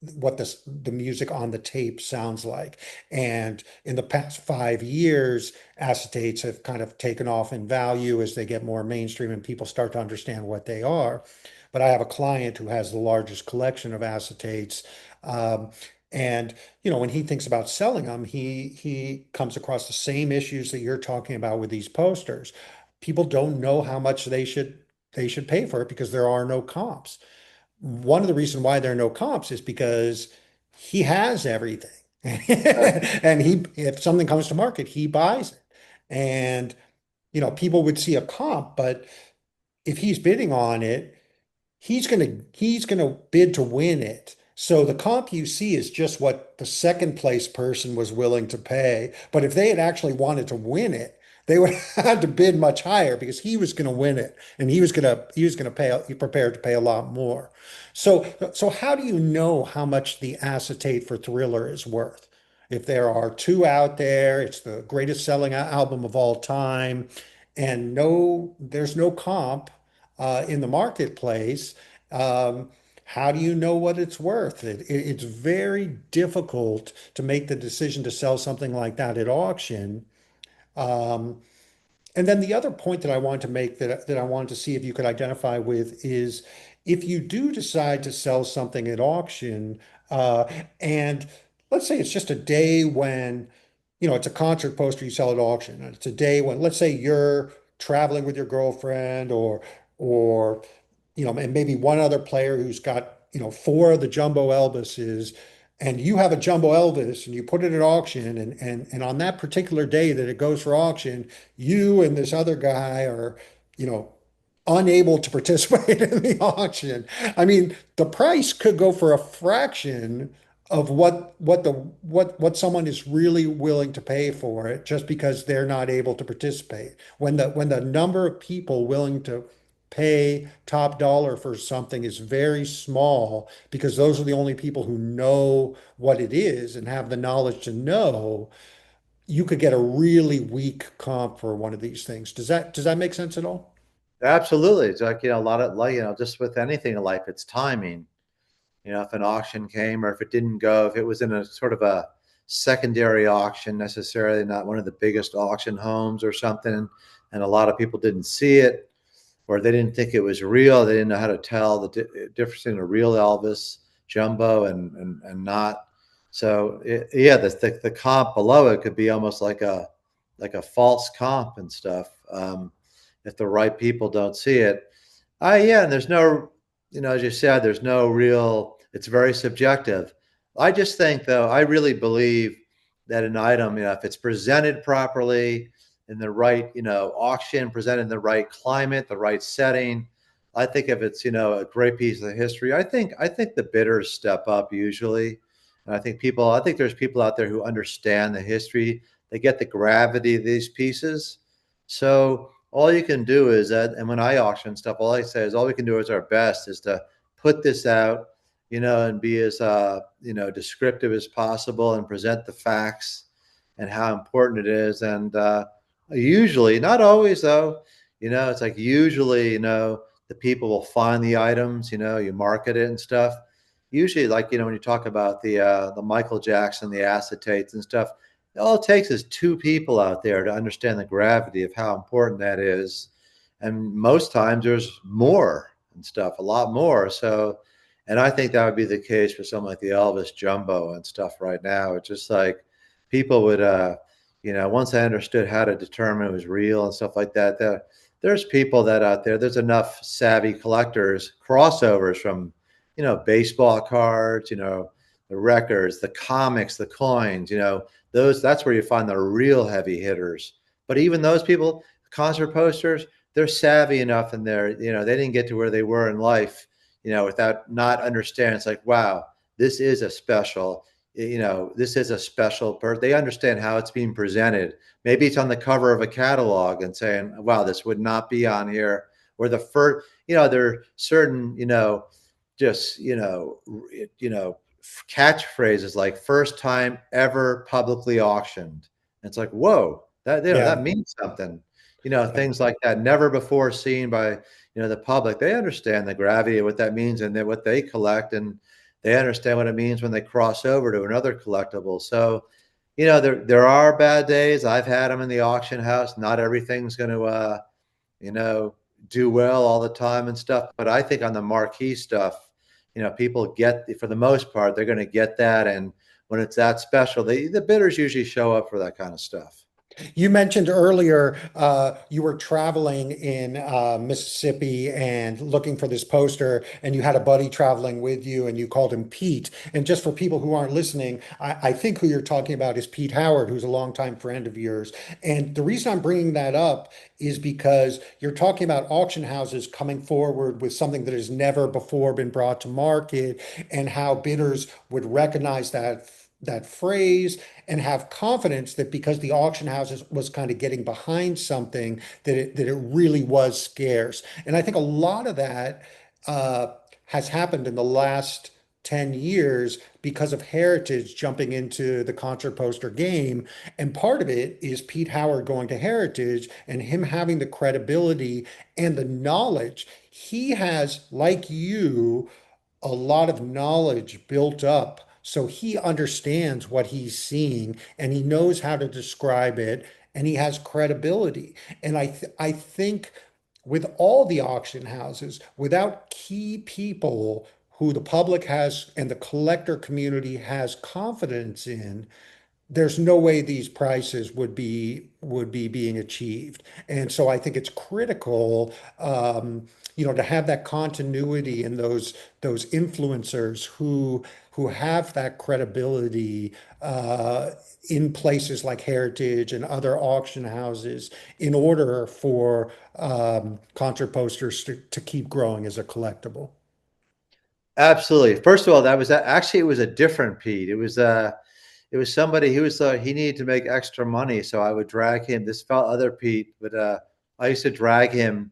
the music on the tape sounds like. And in the past 5 years, acetates have kind of taken off in value as they get more mainstream and people start to understand what they are. But I have a client who has the largest collection of acetates. Um, and when he thinks about selling them, he comes across the same issues that you're talking about with these posters. People don't know how much they should pay for it because there are no comps. One of the reasons why there are no comps is because he has everything. And if something comes to market, he buys it. And, people would see a comp, but if he's bidding on it, he's gonna bid to win it. So the comp you see is just what the second place person was willing to pay. But if they had actually wanted to win it, they would have had to bid much higher because he was going to win it and he was going to pay prepared to pay a lot more. So how do you know how much the acetate for Thriller is worth? If there are two out there, it's the greatest selling album of all time, and there's no comp in the marketplace. Um, how do you know what it's worth? It's very difficult to make the decision to sell something like that at auction. Um, and then the other point that I wanted to make that I wanted to see if you could identify with is if you do decide to sell something at auction, uh, and let's say it's just a day when, it's a concert poster you sell at auction, and it's a day when, let's say you're traveling with your girlfriend or and maybe one other player who's got, four of the jumbo Elvises, and you have a jumbo Elvis and you put it at auction, and on that particular day that it goes for auction, you and this other guy are, you know, unable to participate in the auction. I mean, the price could go for a fraction of what someone is really willing to pay for it just because they're not able to participate. When the number of people willing to pay top dollar for something is very small because those are the only people who know what it is and have the knowledge to know, you could get a really weak comp for one of these things. Does that make sense at all? Absolutely. It's like, a lot of, like, just with anything in life, it's timing. If an auction came or if it didn't go, if it was in a sort of a secondary auction, necessarily not one of the biggest auction homes or something, and a lot of people didn't see it, or they didn't think it was real, they didn't know how to tell the difference in a real Elvis jumbo and not. So yeah, the comp below it could be almost like a false comp and stuff, if the right people don't see it. Yeah, and there's no, as you said, there's no real. It's very subjective. I just think, though, I really believe that an item, if it's presented properly in the right, auction, presented in the right climate, the right setting, I think if it's, a great piece of history, I think the bidders step up usually, and I think there's people out there who understand the history. They get the gravity of these pieces. So all you can do is that, and when I auction stuff, all I say is all we can do is our best is to put this out, and be as descriptive as possible and present the facts and how important it is. And usually, not always though, it's like usually, the people will find the items, you market it and stuff. Usually, like, when you talk about the Michael Jackson, the acetates and stuff, all it takes is two people out there to understand the gravity of how important that is. And most times there's more and stuff, a lot more. So, and I think that would be the case for something like the Elvis Jumbo and stuff right now. It's just like people would, once they understood how to determine it was real and stuff like that, there's people that out there, there's enough savvy collectors, crossovers from, baseball cards, the records, the comics, the coins, that's where you find the real heavy hitters. But even those people, concert posters, they're savvy enough in there, they didn't get to where they were in life, without not understanding. It's like, wow, this is a special, this is a special person. They understand how it's being presented. Maybe it's on the cover of a catalog and saying, wow, this would not be on here. Or the first, there are certain, just, catchphrases like first time ever publicly auctioned. And it's like, whoa, that Yeah. means something. Yeah. Things like that, never before seen by, the public. They understand the gravity of what that means and then what they collect, and they understand what it means when they cross over to another collectible. So, there are bad days. I've had them in the auction house. Not everything's going to, you know, do well all the time and stuff. But I think on the marquee stuff, people get, for the most part, they're going to get that. And when it's that special, the bidders usually show up for that kind of stuff. You mentioned earlier you were traveling in Mississippi and looking for this poster, and you had a buddy traveling with you, and you called him Pete. And just for people who aren't listening, I think who you're talking about is Pete Howard, who's a longtime friend of yours. And the reason I'm bringing that up is because you're talking about auction houses coming forward with something that has never before been brought to market, and how bidders would recognize that phrase and have confidence that because the auction houses was kind of getting behind something, that it really was scarce. And I think a lot of that has happened in the last 10 years because of Heritage jumping into the concert poster game. And part of it is Pete Howard going to Heritage and him having the credibility and the knowledge. He has, like you, a lot of knowledge built up. So he understands what he's seeing and he knows how to describe it and he has credibility. And I think with all the auction houses, without key people who the public has and the collector community has confidence in, there's no way these prices would be being achieved. And so I think it's critical, to have that continuity and those influencers who have that credibility in places like Heritage and other auction houses in order for concert posters to keep growing as a collectible. Absolutely. First of all, that was actually, it was a different Pete. It was somebody who was he needed to make extra money, so I would drag him. This felt other Pete, but I used to drag him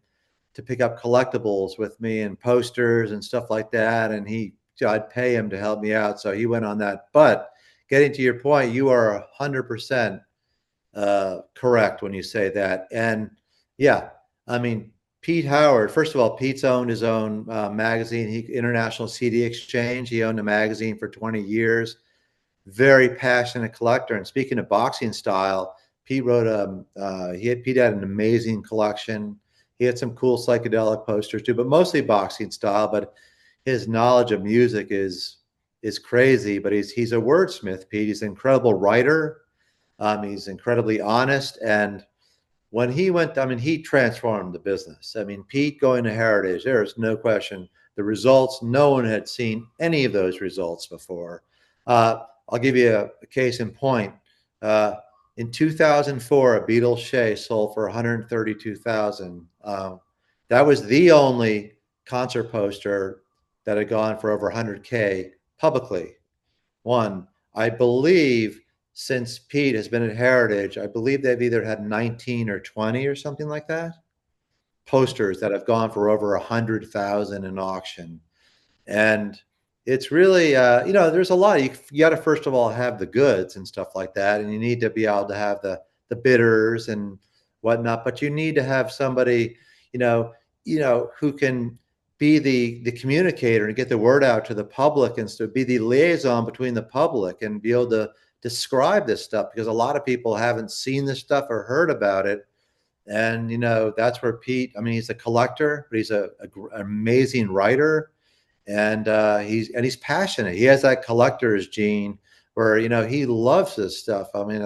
to pick up collectibles with me and posters and stuff like that, and I'd pay him to help me out. So he went on that. But getting to your point, you are 100% correct when you say that. And yeah, I mean, Pete Howard, first of all, Pete's owned his own magazine, International CD Exchange. He owned a magazine for 20 years. Very passionate collector. And speaking of boxing style, Pete wrote Pete had an amazing collection. He had some cool psychedelic posters too, but mostly boxing style. But his knowledge of music is is crazy, but he's a wordsmith, Pete. He's an incredible writer. He's incredibly honest. And when he went, I mean, he transformed the business. I mean, Pete going to Heritage, there is no question. The results, no one had seen any of those results before. I'll give you a case in point. Uh, in 2004, a Beatles Shea sold for 132,000. That was the only concert poster that had gone for over 100K publicly. One, I believe since Pete has been at Heritage, I believe they've either had 19 or 20 or something like that posters that have gone for over 100,000 in auction. And it's really, there's a lot. You got to first of all have the goods and stuff like that, and you need to be able to have the bidders and whatnot. But you need to have somebody, you know, who can be the communicator and get the word out to the public, and so be the liaison between the public and be able to describe this stuff, because a lot of people haven't seen this stuff or heard about it. And that's where Pete, I mean, he's a collector, but he's an amazing writer, and he's passionate. He has that collector's gene where he loves this stuff. I mean,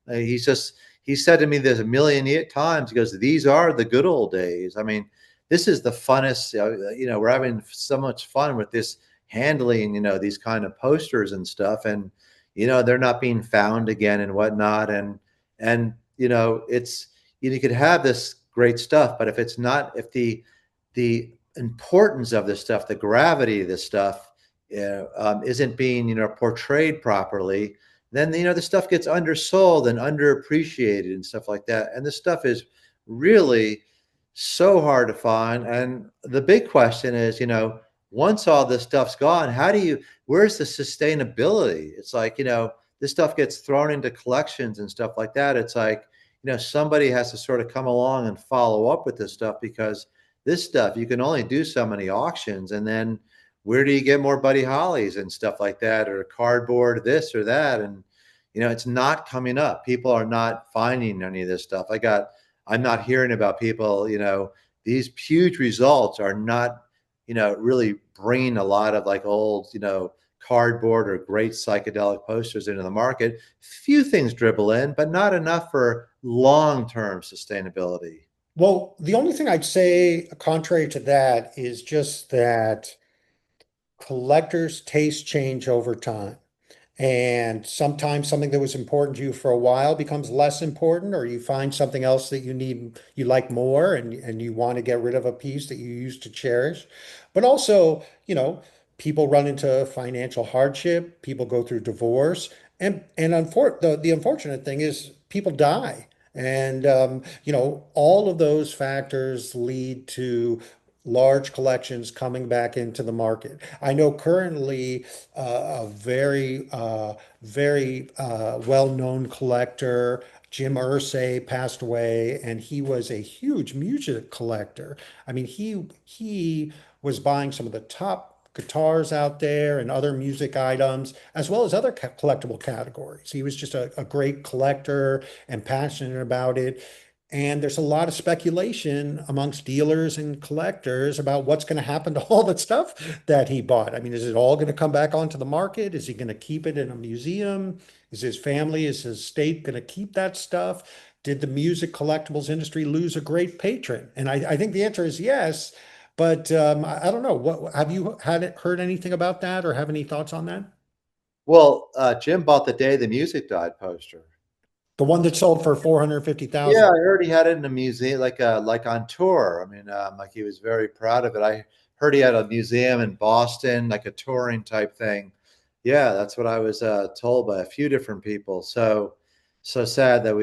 he said to me this a million times. He goes, "These are the good old days." I mean, this is the funnest. We're having so much fun with this handling. These kind of posters and stuff, and they're not being found again and whatnot. And it's you could have this great stuff, but if the importance of this stuff, the gravity of this stuff, isn't being portrayed properly, then the stuff gets undersold and underappreciated and stuff like that. And this stuff is really so hard to find. And the big question is, once all this stuff's gone, where's the sustainability? It's like, this stuff gets thrown into collections and stuff like that. It's like, somebody has to sort of come along and follow up with this stuff, because this stuff, you can only do so many auctions. And then where do you get more Buddy Hollies and stuff like that, or cardboard, this or that? And, it's not coming up. People are not finding any of this stuff. I'm not hearing about people, these huge results are not, really bringing a lot of like old, cardboard or great psychedelic posters into the market. Few things dribble in, but not enough for long-term sustainability. Well, the only thing I'd say contrary to that is just that collectors' tastes change over time. And sometimes something that was important to you for a while becomes less important, or you find something else that you like more, and you want to get rid of a piece that you used to cherish. But also, people run into financial hardship, people go through divorce, the unfortunate thing is people die. And all of those factors lead to large collections coming back into the market. I know currently a very well-known collector, Jim Irsay, passed away, and he was a huge music collector. I mean, he was buying some of the top guitars out there and other music items, as well as other collectible categories. He was just a great collector and passionate about it. And there's a lot of speculation amongst dealers and collectors about what's going to happen to all that stuff that he bought. I mean, is it all going to come back onto the market? Is he going to keep it in a museum? Is his state going to keep that stuff? Did the music collectibles industry lose a great patron? And I think the answer is yes. But I don't know. What have you heard anything about that, or have any thoughts on that? Well, Jim bought the Day the Music Died poster. The one that sold for Yeah, 450,000. I heard he had it in a museum, like on tour. I mean, like he was very proud of it. I heard he had a museum in Boston, like a touring type thing. Yeah, that's what I was told by a few different people. So sad that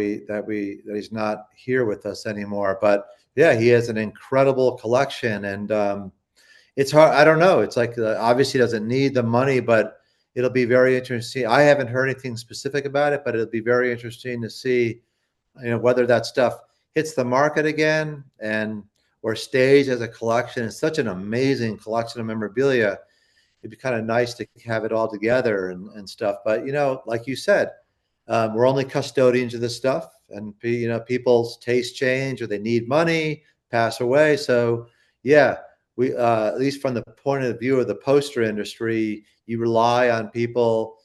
he's not here with us anymore. But yeah, he has an incredible collection, and it's hard. I don't know. It's like obviously doesn't need the money, but it'll be very interesting. I haven't heard anything specific about it, but it'll be very interesting to see, whether that stuff hits the market again and or stays as a collection. It's such an amazing collection of memorabilia. It'd be kind of nice to have it all together and stuff. But like you said, we're only custodians of this stuff, and people's tastes change, or they need money, pass away. So yeah, we at least from the point of view of the poster industry, you rely on people,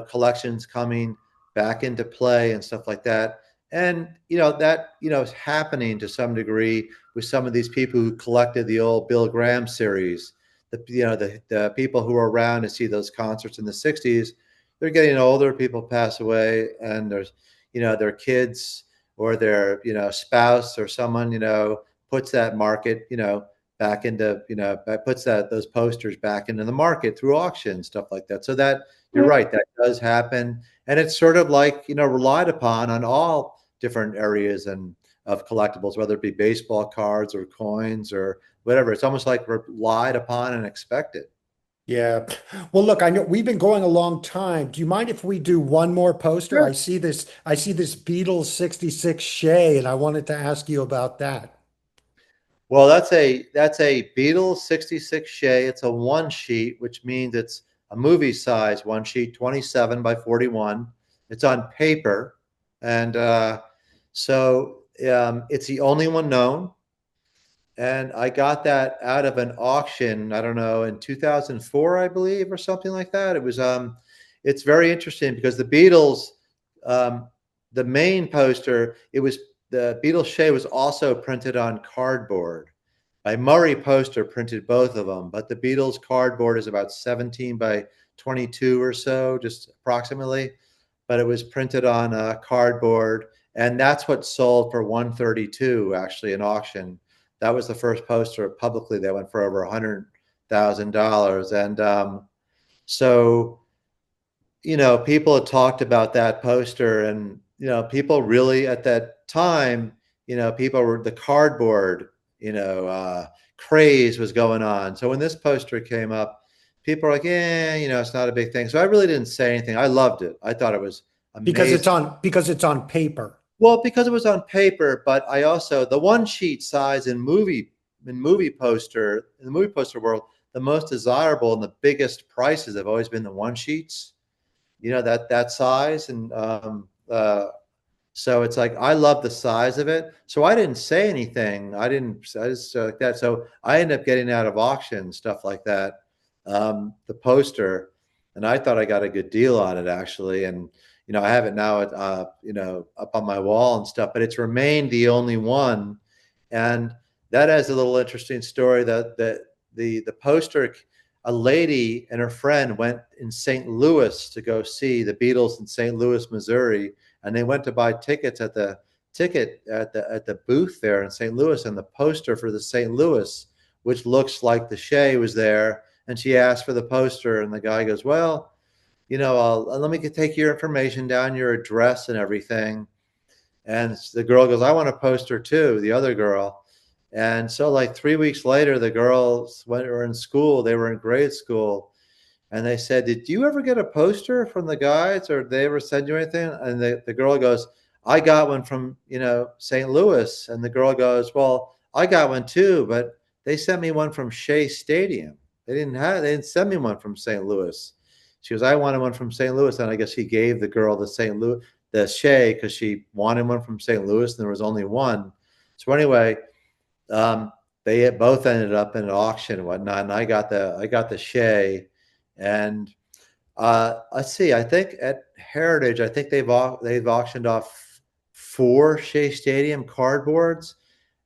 collections coming back into play and stuff like that. And that is happening to some degree with some of these people who collected the old Bill Graham series. The people who were around to see those concerts in the '60s, they're getting older. People pass away, and there's their kids or their spouse or someone puts that market back into puts those posters back into the market through auction, stuff like that. So that you're right, that does happen, and it's sort of like relied upon on all different areas and of collectibles, whether it be baseball cards or coins or whatever. It's almost like relied upon and expected. Yeah. Well, look, I know we've been going a long time. Do you mind if we do one more poster? Sure. I see this Beatles 66 Shea, and I wanted to ask you about that. Well, that's a Beatles 66 Shea. It's a one sheet, which means it's a movie size one sheet, 27 by 41. It's on paper, and it's the only one known. And I got that out of an auction, I don't know, in 2004, I believe, or something like that. It's very interesting because the Beatles, um, the main poster, it was the Beatles Shea was also printed on cardboard. My Murray poster printed both of them, but the Beatles cardboard is about 17 by 22 or so, just approximately. But it was printed on cardboard, and that's what sold for 132 actually in auction. That was the first poster publicly that went for over $100,000, and so people had talked about that poster, and people really at that time, people were the cardboard, craze was going on. So when this poster came up, people were like, "Yeah, it's not a big thing." So I really didn't say anything. I loved it. I thought it was amazing. Because it's on paper. Well, because it was on paper, but I also the one sheet size in the movie poster world, the most desirable and the biggest prices have always been the one sheets, that size, and so it's like I love the size of it. So I didn't say anything. I just like that. So I ended up getting out of auction stuff like that, the poster, and I thought I got a good deal on it actually. And I have it now at up on my wall and stuff. But it's remained the only one, and that has a little interesting story. That the poster, a lady and her friend went in St. Louis to go see the Beatles in St. Louis, Missouri, and they went to buy tickets at the booth there in St. Louis, and the poster for the St. Louis, which looks like the Shea, was there, and she asked for the poster, and the guy goes, "Well, let me take your information down, your address and everything." And the girl goes, "I want a poster too," the other girl. And so like 3 weeks later, the girls were in school, they were in grade school, and they said, "Did you ever get a poster from the guys, or did they ever send you anything?" And the girl goes, "I got one from, St. Louis." And the girl goes, "Well, I got one too, but they sent me one from Shea Stadium. They didn't send me one from St. Louis." She goes, "I wanted one from St. Louis." And I guess he gave the girl the Shea, because she wanted one from St. Louis and there was only one. So anyway, they both ended up in an auction and whatnot, and I got the Shea. And let's see, I think at Heritage, I think they've auctioned off 4 Shea Stadium cardboards.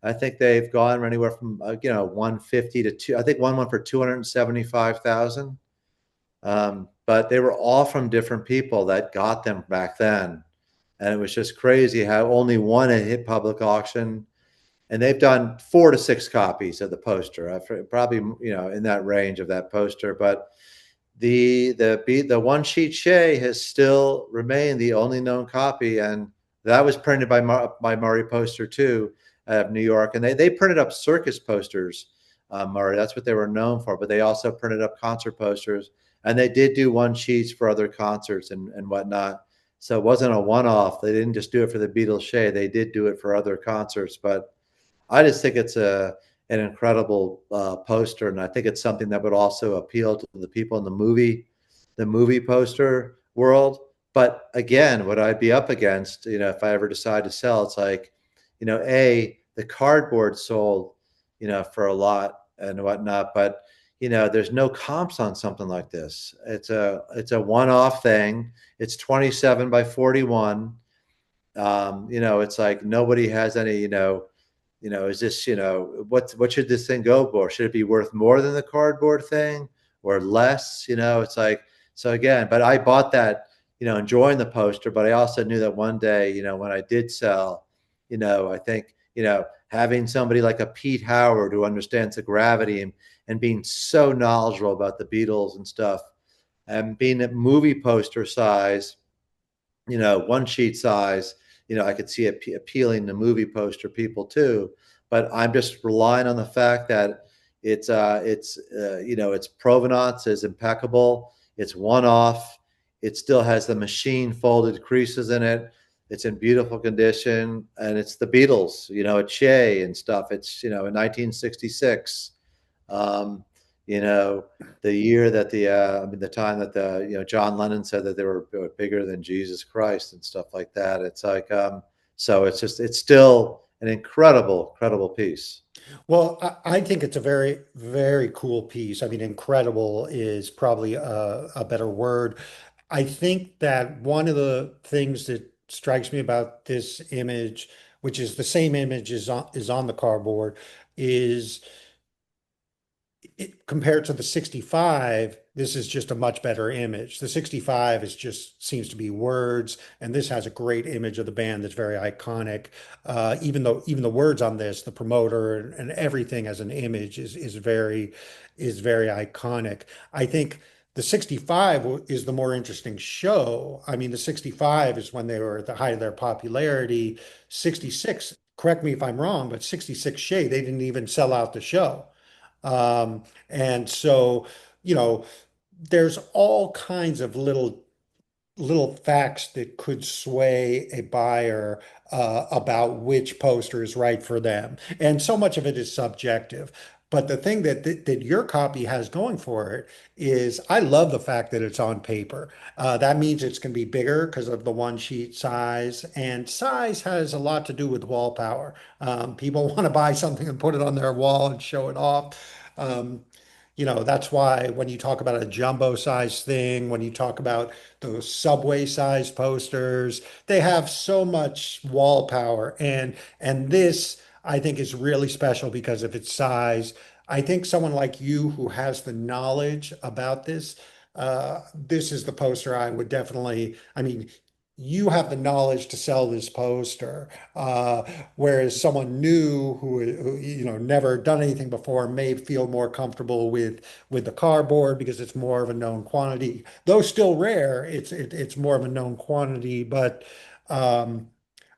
I think they've gone anywhere from 150 to two. I think one went for 275,000. But they were all from different people that got them back then, and it was just crazy how only one had hit public auction, and they've done 4 to 6 copies of the poster, probably in that range of that poster. But the one sheet Shea has still remained the only known copy, and that was printed by Murray Poster too, out of New York, and they printed up circus posters. Murray, that's what they were known for, but they also printed up concert posters, and they did do one sheets for other concerts and whatnot. So it wasn't a one-off. They didn't just do it for the Beatles Shea. They did do it for other concerts, but I just think it's an incredible poster, and I think it's something that would also appeal to the people in the movie poster world. But again, what I'd be up against, if I ever decide to sell, it's like, the cardboard sold, for a lot and whatnot. But there's no comps on something like this. It's a one-off thing. It's 27 by 41. It's like nobody has any, is this, what should this thing go for? Should it be worth more than the cardboard thing or less? It's like, so again, but I bought that, enjoying the poster, but I also knew that one day, when I did sell, I think, having somebody like a Pete Howard who understands the gravity and being so knowledgeable about the Beatles and stuff and being at movie poster size, one sheet size, I could see it appealing to movie poster people too. But I'm just relying on the fact that its provenance is impeccable. It's one off. It still has the machine folded creases in it. It's in beautiful condition, and it's the Beatles. It's Shea and stuff. It's in 1966. Um, the year that the time that John Lennon said that they were bigger than Jesus Christ and stuff like that. It's like, so it's still an incredible piece. Well, I think it's a very, very cool piece. I mean, incredible is probably a better word. I think that one of the things that strikes me about this image, which is the same image is on the cardboard, is compared to the 65, this is just a much better image. The 65 is just seems to be words, and this has a great image of the band that's very iconic. Even the words on this, the promoter and everything as an image is very iconic. I think the 65 is the more interesting show. I mean, the 65 is when they were at the height of their popularity. 66, correct me if I'm wrong, but 66 Shea, they didn't even sell out the show. And so, you know, there's all kinds of little facts that could sway a buyer about which poster is right for them. And so much of it is subjective. But the thing that your copy has going for it is I love the fact that it's on paper. That means it's going to be bigger because of the one sheet size. And size has a lot to do with wall power. People want to buy something and put it on their wall and show it off. Um, that's why when you talk about a jumbo size thing, when you talk about those subway size posters, they have so much wall power. And this, I think, is really special because of its size. I think someone like you who has the knowledge about this, this is the poster I would definitely, I mean, you have the knowledge to sell this poster, whereas someone new who never done anything before may feel more comfortable with the cardboard because it's more of a known quantity. Though still rare, it's more of a known quantity. But um,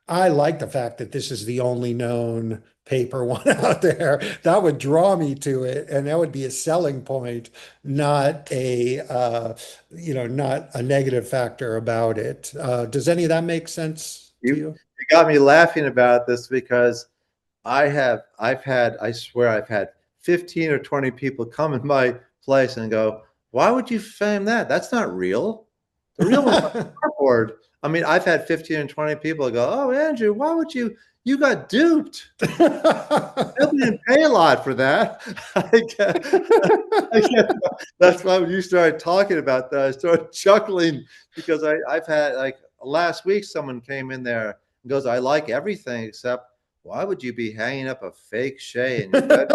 I like the fact that this is the only known paper one out there. That would draw me to it, and that would be a selling point, not a negative factor about it. Does any of that make sense to you? You got me laughing about this because I swear I've had 15 or 20 people come in my place and go, why would you frame that? That's not real. The real one's on cardboard. I mean, I've had 15 and 20 people go, oh, Andrew, why would you got duped. They didn't pay a lot for that. That's why when you started talking about that, I started chuckling because I've had like last week, someone came in there and goes, I like everything except why would you be hanging up a fake Shea in your bed?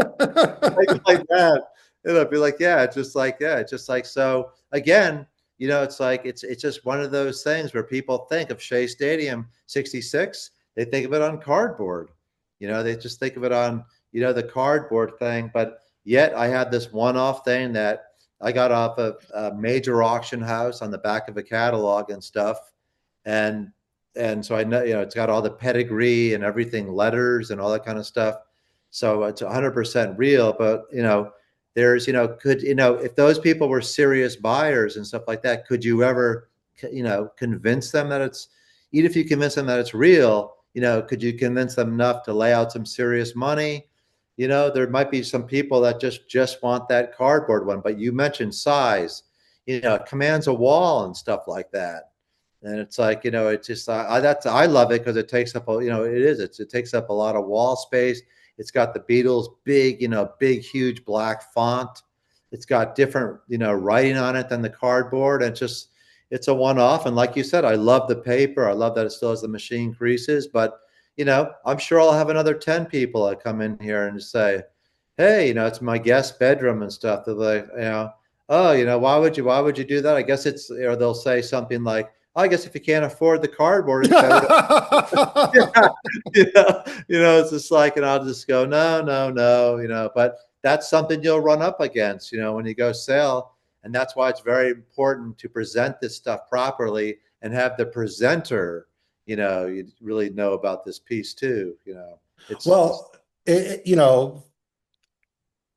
like that. And I'd be like, it's just like, so again, it's like, it's just one of those things where people think of Shea Stadium 66, they think of it on cardboard. They just think of it on, the cardboard thing. But yet I had this one-off thing that I got off of a major auction house on the back of a catalog and stuff. And so I know, it's got all the pedigree and everything, letters and all that kind of stuff. So it's 100% real. But, there's, if those people were serious buyers and stuff like that, could you ever, convince them that even if you convince them that it's real, could you convince them enough to lay out some serious money? There might be some people that just want that cardboard one, but you mentioned size, it commands a wall and stuff like that. And it's like, it's just I love it because it takes up it takes up a lot of wall space. It's got the Beatles big, big huge black font. It's got different, writing on it than the cardboard. And it's a one off. And like you said, I love the paper. I love that it still has the machine creases. But I'm sure I'll have another 10 people that come in here and say, hey, it's my guest bedroom and stuff. They're like, oh, why would you do that? I guess it's, or they'll say something like, I guess if you can't afford the cardboard, it's better to, yeah, it's just like, and I'll just go, no, no, no, but that's something you'll run up against, when you go sell. And that's why it's very important to present this stuff properly and have the presenter, you really know about this piece too, it's just, Well, you know,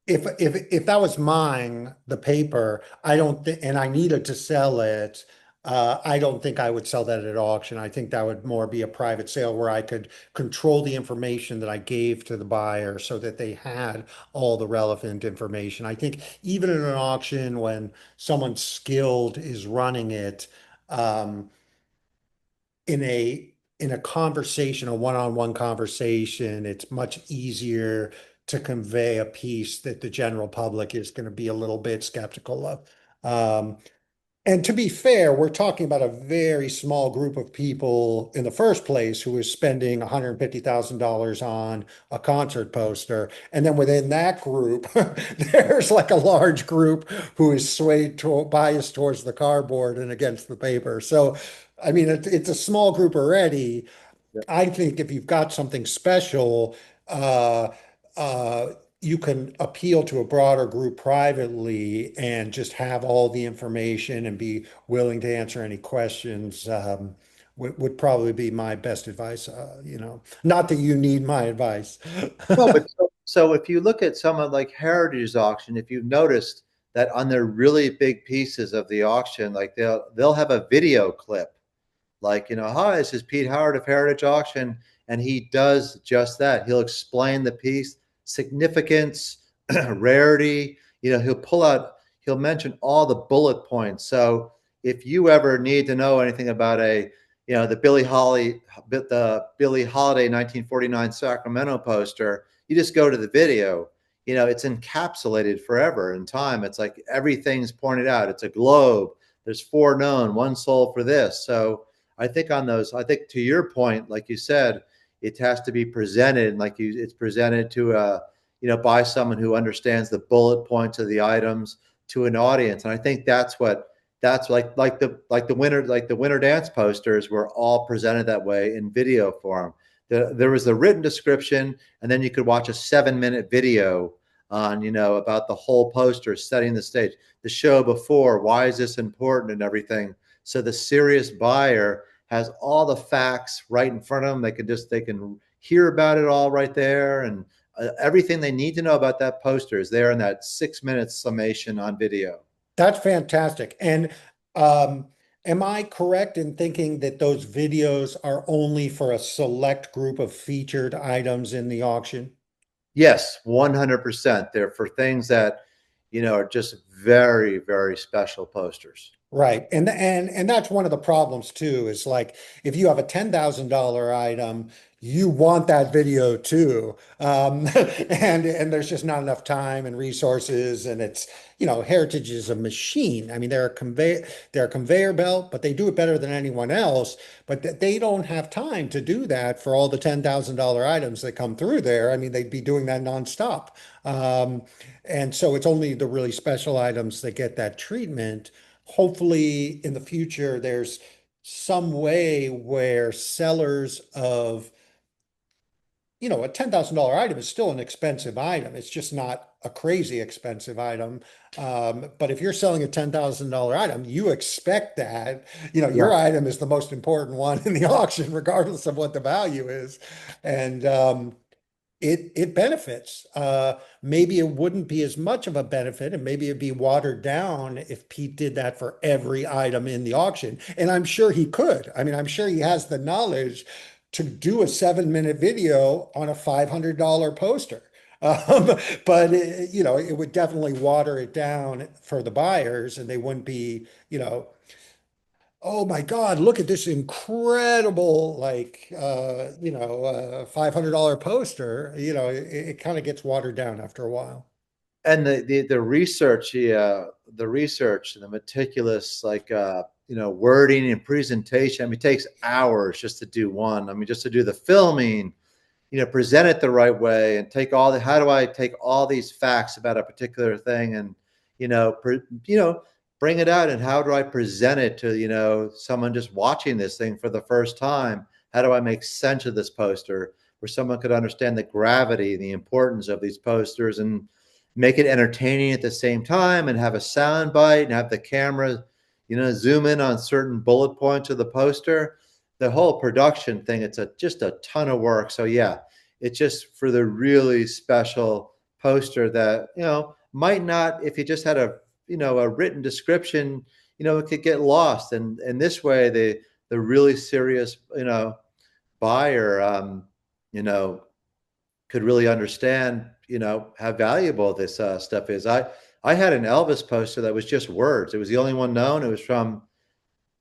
if that was mine, the paper, I don't think, and I needed to sell it, I don't think I would sell that at auction. I think that would more be a private sale where I could control the information that I gave to the buyer so that they had all the relevant information. I think even in an auction when someone skilled is running it, um, in a conversation, a one-on-one conversation, it's much easier to convey a piece that the general public is going to be a little bit skeptical of. And to be fair, we're talking about a very small group of people in the first place who is spending $150,000 on a concert poster. And then within that group, there's like a large group who is swayed to biased towards the cardboard and against the paper. So, I mean, it's a small group already. yeah. I think if you've got something special, uh, you can appeal to a broader group privately and just have all the information and be willing to answer any questions. Would probably be my best advice. Not that you need my advice. No, but so if you look at some of like Heritage Auction, if you've noticed that on their really big pieces of the auction, like they'll have a video clip, like, hi, this is Pete Howard of Heritage Auction, and he does just that. He'll explain the piece, significance, rarity. He'll mention all the bullet points. So if you ever need to know anything about the Billie Holiday 1949 Sacramento poster, you just go to the video. It's encapsulated forever in time. It's like everything's pointed out. It's a globe. There's four known, one sold for this. So I think to your point, like you said, it has to be presented it's presented to by someone who understands the bullet points of the items to an audience. And I think that's like the winter dance posters were all presented that way in video form. There was the written description, and then you could watch a 7-minute video on, about the whole poster, setting the stage, the show before, why is this important and everything. So the serious buyer has all the facts right in front of them. They can hear about it all right there, and everything they need to know about that poster is there in that 6 minute summation on video. That's fantastic. And um, am I correct in thinking that those videos are only for a select group of featured items in the auction? Yes, 100%. They're for things that are just very, very special posters. Right. And that's one of the problems too, is like if you have a $10,000 item, you want that video too. And there's just not enough time and resources. And Heritage is a machine. I mean, they're a conveyor belt, but they do it better than anyone else. But they don't have time to do that for all the $10,000 items that come through there. I mean, they'd be doing that nonstop. Um, and so it's only the really special items that get that treatment. Hopefully in the future there's some way where sellers of a $10,000 item is still an expensive item. It's just not a crazy expensive item. But if you're selling a $10,000 item, you expect that, your Yeah. item is the most important one in the auction, regardless of what the value is. And it benefits. Maybe it wouldn't be as much of a benefit, and maybe it'd be watered down if Pete did that for every item in the auction. And I'm sure he could. I mean, I'm sure he has the knowledge to do a 7-minute video on a $500 poster. Um, but it would definitely water it down for the buyers, and they wouldn't be, oh my God, look at this incredible, like, $500 poster. It kind of gets watered down after a while. And the research, the research, the meticulous wording and presentation. I mean, it takes hours just to do one. I mean, just to do the filming, present it the right way, and take all the. How do I take all these facts about a particular thing and you know, pre, you know, bring it out, and how do I present it to someone just watching this thing for the first time? How do I make sense of this poster where someone could understand the gravity, the importance of these posters, and make it entertaining at the same time, and have a sound bite and have the camera, zoom in on certain bullet points of the poster. The whole production thing, it's just a ton of work. So yeah, it's just for the really special poster that, might not, if you just had a written description, it could get lost. And this way, the really serious, buyer, you know, could really understand, how valuable this stuff is. I had an Elvis poster that was just words. It was the only one known. It was from,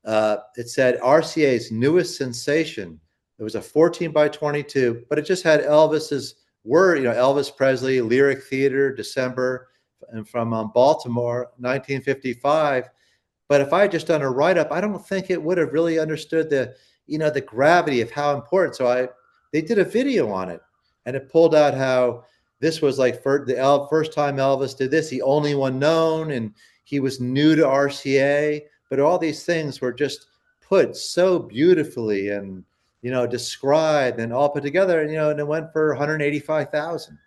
it said RCA's newest sensation. It was a 14 by 22, but it just had Elvis's word, Elvis Presley, Lyric Theater, December, and from Baltimore, 1955. But if I had just done a write up, I don't think it would have really understood the gravity of how important. They did a video on it, and it pulled out how this was like first time Elvis did this, the only one known, and he was new to RCA. But all these things were just put so beautifully and described and all put together, and it went for 185,000.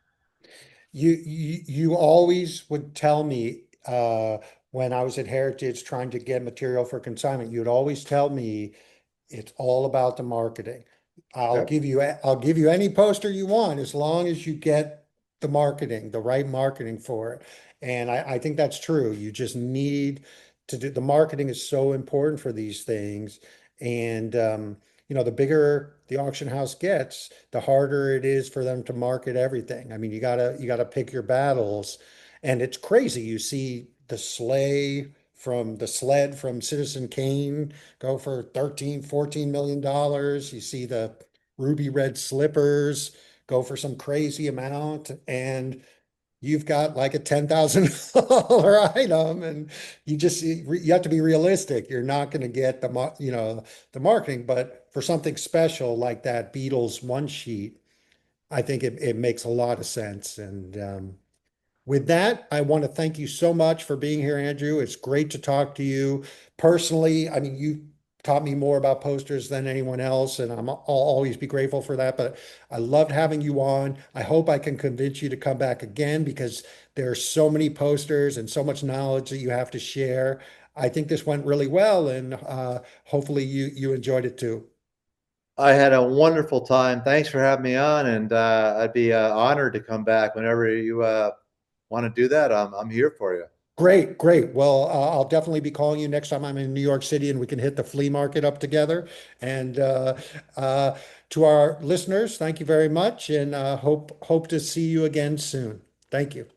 You always would tell me when I was at Heritage trying to get material for consignment, you'd always tell me it's all about the marketing. Yep. I'll give you any poster you want as long as you get the marketing, the right marketing for it. And I think that's true. You just need to do the marketing is so important for these things. And the bigger the auction house gets, the harder it is for them to market everything. I mean, you gotta pick your battles. And it's crazy. You see the sled from Citizen Kane go for 13, $14 million. You see the ruby red slippers go for some crazy amount, and you've got like a $10,000 item, and you have to be realistic. You're not going to get the marketing, but for something special like that Beatles one sheet, I think it makes a lot of sense. And with that, I want to thank you so much for being here, Andrew. It's great to talk to you personally. I mean, you taught me more about posters than anyone else, and I'll always be grateful for that. But I loved having you on. I hope I can convince you to come back again because there are so many posters and so much knowledge that you have to share. I think this went really well, and hopefully you enjoyed it too. I had a wonderful time. Thanks for having me on, and I'd be honored to come back whenever you want to do that. I'm here for you. Great, great. Well, I'll definitely be calling you next time I'm in New York City and we can hit the flea market up together. And to our listeners, thank you very much and hope to see you again soon. Thank you.